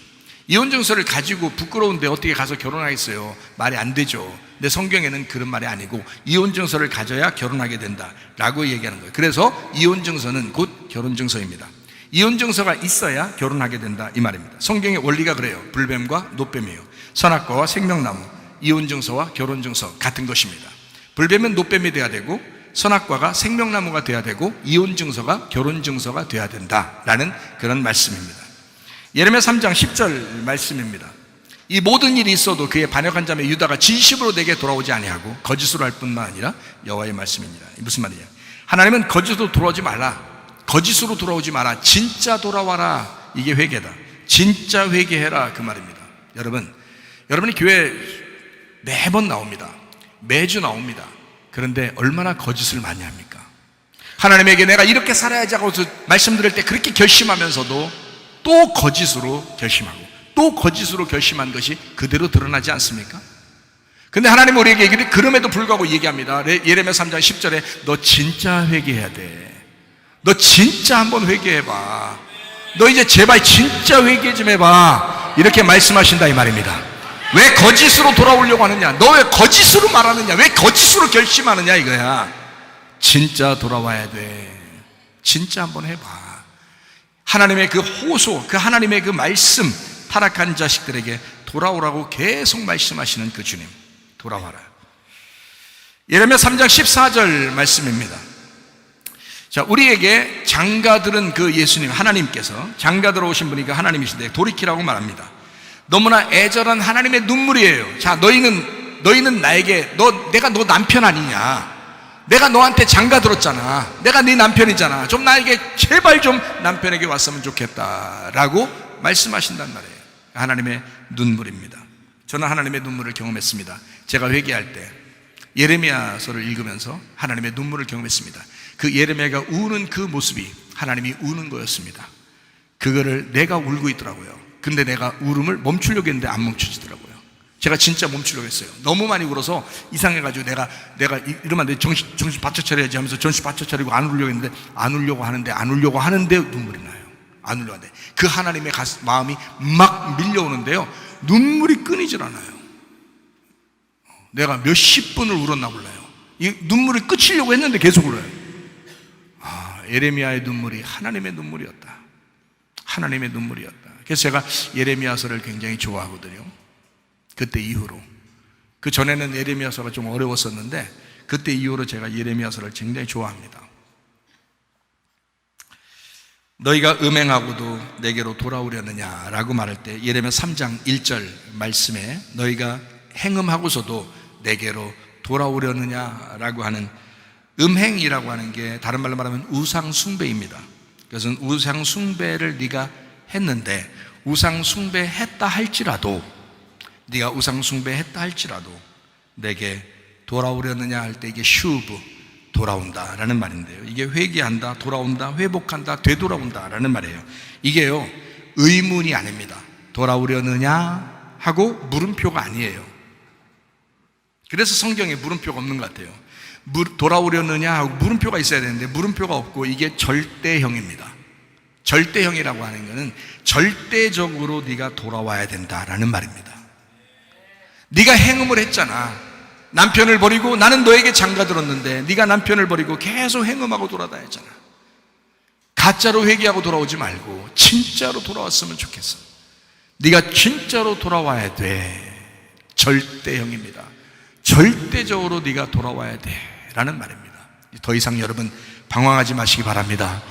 이혼 증서를 가지고 부끄러운데 어떻게 가서 결혼하겠어요? 말이 안 되죠. 근데 성경에는 그런 말이 아니고 이혼 증서를 가져야 결혼하게 된다 라고 얘기하는 거예요. 그래서 이혼 증서는 곧 결혼 증서입니다. 이혼 증서가 있어야 결혼하게 된다 이 말입니다. 성경의 원리가 그래요. 불뱀과 노뱀이에요. 선악과와 생명나무, 이혼 증서와 결혼 증서 같은 것입니다. 불뱀은 노뱀이 돼야 되고 선악과가 생명나무가 돼야 되고 이혼 증서가 결혼 증서가 돼야 된다라는 그런 말씀입니다. 예레미야 3장 10절 말씀입니다. 이 모든 일이 있어도 그의 반역한 자매 유다가 진심으로 내게 돌아오지 아니하고 거짓으로 할 뿐만 아니라 여호와의 말씀입니다. 무슨 말이냐? 하나님은 거짓으로 돌아오지 말라. 거짓으로 돌아오지 마라. 진짜 돌아와라. 이게 회개다. 진짜 회개해라 그 말입니다. 여러분이 교회 매번 나옵니다. 매주 나옵니다. 그런데 얼마나 거짓을 많이 합니까? 하나님에게 내가 이렇게 살아야지 하고 말씀드릴 때 그렇게 결심하면서도 또 거짓으로 결심하고 또 거짓으로 결심한 것이 그대로 드러나지 않습니까? 근데 하나님은 우리에게 얘기를 그럼에도 불구하고 얘기합니다. 예레미야 3장 10절에 너 진짜 회개해야 돼. 너 진짜 한번 회개해봐. 너 이제 제발 진짜 회개 좀 해봐. 이렇게 말씀하신다 이 말입니다. 왜 거짓으로 돌아오려고 하느냐? 너 왜 거짓으로 말하느냐? 왜 거짓으로 결심하느냐 이거야. 진짜 돌아와야 돼. 진짜 한번 해봐. 하나님의 그 호소, 그 하나님의 그 말씀, 타락한 자식들에게 돌아오라고 계속 말씀하시는 그 주님, 돌아와라. 예레미야 3장 14절 말씀입니다. 자, 우리에게 장가들은 그 예수님, 하나님께서 장가들어 오신 분이 그 하나님이신데 돌이키라고 말합니다. 너무나 애절한 하나님의 눈물이에요. 자, 너희는 나에게 내가 너 남편 아니냐? 내가 너한테 장가 들었잖아. 내가 네 남편이잖아. 좀 나에게 제발 좀 남편에게 왔으면 좋겠다라고 말씀하신단 말이에요. 하나님의 눈물입니다. 저는 하나님의 눈물을 경험했습니다. 제가 회개할 때 예레미야서를 읽으면서 하나님의 눈물을 경험했습니다. 그 예레미야가 우는 그 모습이 하나님이 우는 거였습니다. 그거를 내가 울고 있더라고요. 근데 내가 울음을 멈추려고 했는데 안 멈추지더라고요. 제가 진짜 멈추려고 했어요. 너무 많이 울어서 이상해가지고 내가 이러면 안 돼. 정신 바쳐 차려야지 하면서 정신 바쳐 차리고 안 울려고 했는데 안 울려고 하는데 눈물이 나요. 안 울려고 하는데 그 하나님의 마음이 막 밀려오는데요. 눈물이 끊이질 않아요. 내가 몇십 분을 울었나 몰라요. 이 눈물을 끝이려고 했는데 계속 울어요. 예레미야의 눈물이 하나님의 눈물이었다. 하나님의 눈물이었다. 그래서 제가 예레미야서를 굉장히 좋아하거든요. 그때 이후로. 그 전에는 예레미야서가 좀 어려웠었는데 그때 이후로 제가 예레미야서를 굉장히 좋아합니다. 너희가 음행하고도 내게로 돌아오려느냐라고 말할 때 예레미야 3장 1절 말씀에 너희가 행음하고서도 내게로 돌아오려느냐라고 하는 음행이라고 하는 게 다른 말로 말하면 우상 숭배입니다. 그것은 우상 숭배를 네가 했는데 우상 숭배했다 할지라도 네가 우상 숭배했다 할지라도 내게 돌아오려느냐 할 때 이게 슈브 돌아온다라는 말인데요. 이게 회개한다, 돌아온다, 회복한다, 되돌아온다라는 말이에요. 이게요 의문이 아닙니다. 돌아오려느냐 하고 물음표가 아니에요. 그래서 성경에 물음표가 없는 것 같아요. 돌아오려느냐 하고 물음표가 있어야 되는데 물음표가 없고 이게 절대형입니다. 절대형이라고 하는 것은 절대적으로 네가 돌아와야 된다라는 말입니다. 네가 행음을 했잖아. 남편을 버리고 나는 너에게 장가들었는데 네가 남편을 버리고 계속 행음하고 돌아다녔잖아. 가짜로 회개하고 돌아오지 말고 진짜로 돌아왔으면 좋겠어. 네가 진짜로 돌아와야 돼. 절대형입니다. 절대적으로 네가 돌아와야 돼 라는 말입니다. 더 이상 여러분 방황하지 마시기 바랍니다.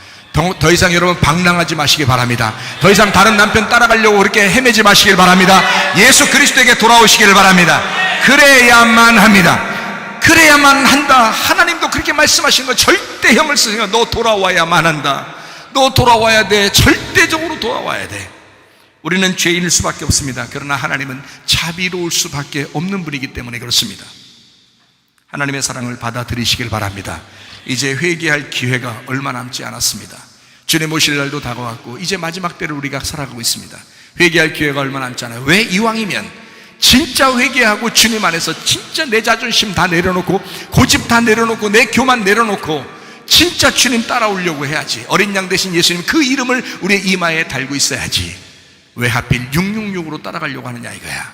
더 이상 여러분 방랑하지 마시기 바랍니다. 더 이상 다른 남편 따라가려고 그렇게 헤매지 마시길 바랍니다. 예수 그리스도에게 돌아오시길 바랍니다. 그래야만 합니다. 그래야만 한다. 하나님도 그렇게 말씀하신 거. 절대형을 쓰니까 너 돌아와야만 한다. 너 돌아와야 돼. 절대적으로 돌아와야 돼. 우리는 죄인일 수밖에 없습니다. 그러나 하나님은 자비로울 수밖에 없는 분이기 때문에 그렇습니다. 하나님의 사랑을 받아들이시길 바랍니다. 이제 회개할 기회가 얼마 남지 않았습니다. 주님 오실 날도 다가왔고 이제 마지막 때를 우리가 살아가고 있습니다. 회개할 기회가 얼마 남지 않아요. 왜? 이왕이면 진짜 회개하고 주님 안에서 진짜 내 자존심 다 내려놓고 고집 다 내려놓고 내 교만 내려놓고 진짜 주님 따라오려고 해야지. 어린 양 대신 예수님 그 이름을 우리의 이마에 달고 있어야지. 왜 하필 666으로 따라가려고 하느냐 이거야.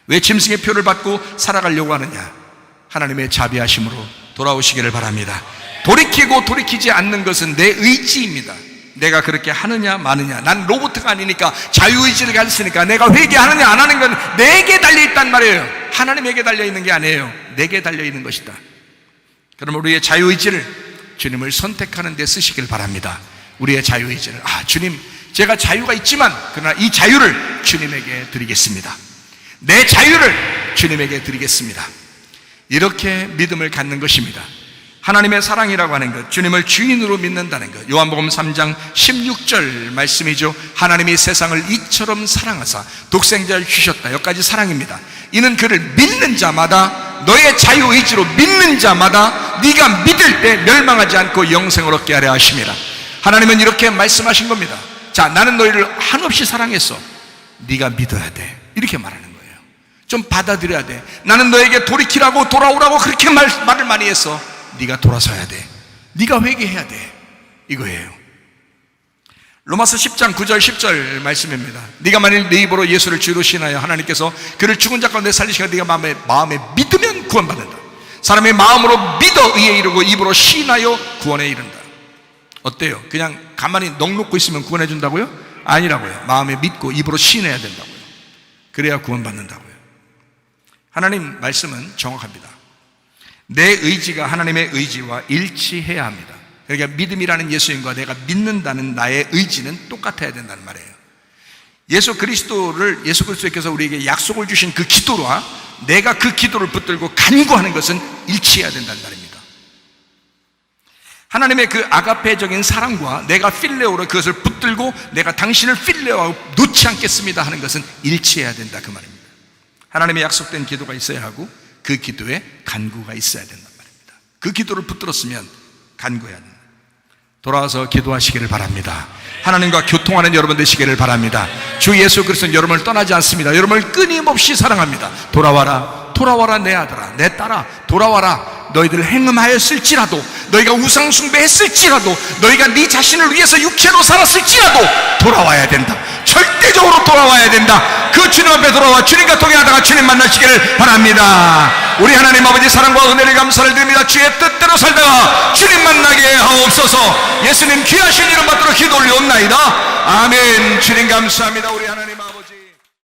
왜 짐승의 표를 받고 살아가려고 하느냐. 하나님의 자비하심으로 돌아오시기를 바랍니다. 돌이키고 돌이키지 않는 것은 내 의지입니다. 내가 그렇게 하느냐 마느냐. 난 로봇가 아니니까 자유의지를 가졌으니까 내가 회개하느냐 안 하는 건 내게 달려있단 말이에요. 하나님에게 달려있는 게 아니에요. 내게 달려있는 것이다. 그럼 우리의 자유의지를 주님을 선택하는 데 쓰시길 바랍니다. 우리의 자유의지를 주님 제가 자유가 있지만 그러나 이 자유를 주님에게 드리겠습니다. 내 자유를 주님에게 드리겠습니다. 이렇게 믿음을 갖는 것입니다. 하나님의 사랑이라고 하는 것, 주님을 주인으로 믿는다는 것. 요한복음 3장 16절 말씀이죠. 하나님이 세상을 이처럼 사랑하사 독생자를 주셨다. 여기까지 사랑입니다. 이는 그를 믿는 자마다, 너의 자유의지로 믿는 자마다 네가 믿을 때 멸망하지 않고 영생을 얻게 하려 하심이라. 하나님은 이렇게 말씀하신 겁니다. 자, 나는 너희를 한없이 사랑했어. 네가 믿어야 돼. 이렇게 말하는 거예요. 좀 받아들여야 돼. 나는 너에게 돌이키라고 돌아오라고 그렇게 말을 많이 했어. 네가 돌아서야 돼. 네가 회개해야 돼. 이거예요. 로마서 10장 9절 10절 말씀입니다. 네가 만일 네 입으로 예수를 주로 신하여 하나님께서 그를 죽은 자 가운데 살리시고 네가 마음에 믿으면 구원받는다. 사람의 마음으로 믿어 의에 이르고 입으로 신하여 구원에 이른다. 어때요? 그냥 가만히 넋놓고 있으면 구원해 준다고요? 아니라고요. 마음에 믿고 입으로 신해야 된다고요. 그래야 구원받는다고요. 하나님 말씀은 정확합니다. 내 의지가 하나님의 의지와 일치해야 합니다. 그러니까 믿음이라는 예수님과 내가 믿는다는 나의 의지는 똑같아야 된다는 말이에요. 예수 그리스도께서 우리에게 약속을 주신 그 기도와 내가 그 기도를 붙들고 간구하는 것은 일치해야 된다는 말입니다. 하나님의 그 아가페적인 사랑과 내가 필레오로 그것을 붙들고 내가 당신을 필레오하고 놓지 않겠습니다 하는 것은 일치해야 된다 그 말입니다. 하나님의 약속된 기도가 있어야 하고 그 기도에 간구가 있어야 된단 말입니다. 그 기도를 붙들었으면 간구해야 된다. 돌아와서 기도하시기를 바랍니다. 하나님과 교통하는 여러분 되시기를 바랍니다. 주 예수 그리스도는 여러분을 떠나지 않습니다. 여러분을 끊임없이 사랑합니다. 돌아와라 내 아들아 내 딸아 돌아와라. 너희들 행음하였을지라도 너희가 우상 숭배했을지라도 너희가 네 자신을 위해서 육체로 살았을지라도 돌아와야 된다. 절대적으로 돌아와야 된다. 그 주님 앞에 돌아와 주님과 동행하다가 주님 만나시기를 바랍니다. 우리 하나님 아버지 사랑과 은혜를 감사를 드립니다. 주의 뜻대로 살다가 주님 만나게 하옵소서. 예수님 귀하신 이름 받들어 기도 올리옵나이다. 아멘. 주님 감사합니다. 우리 하나님 아버지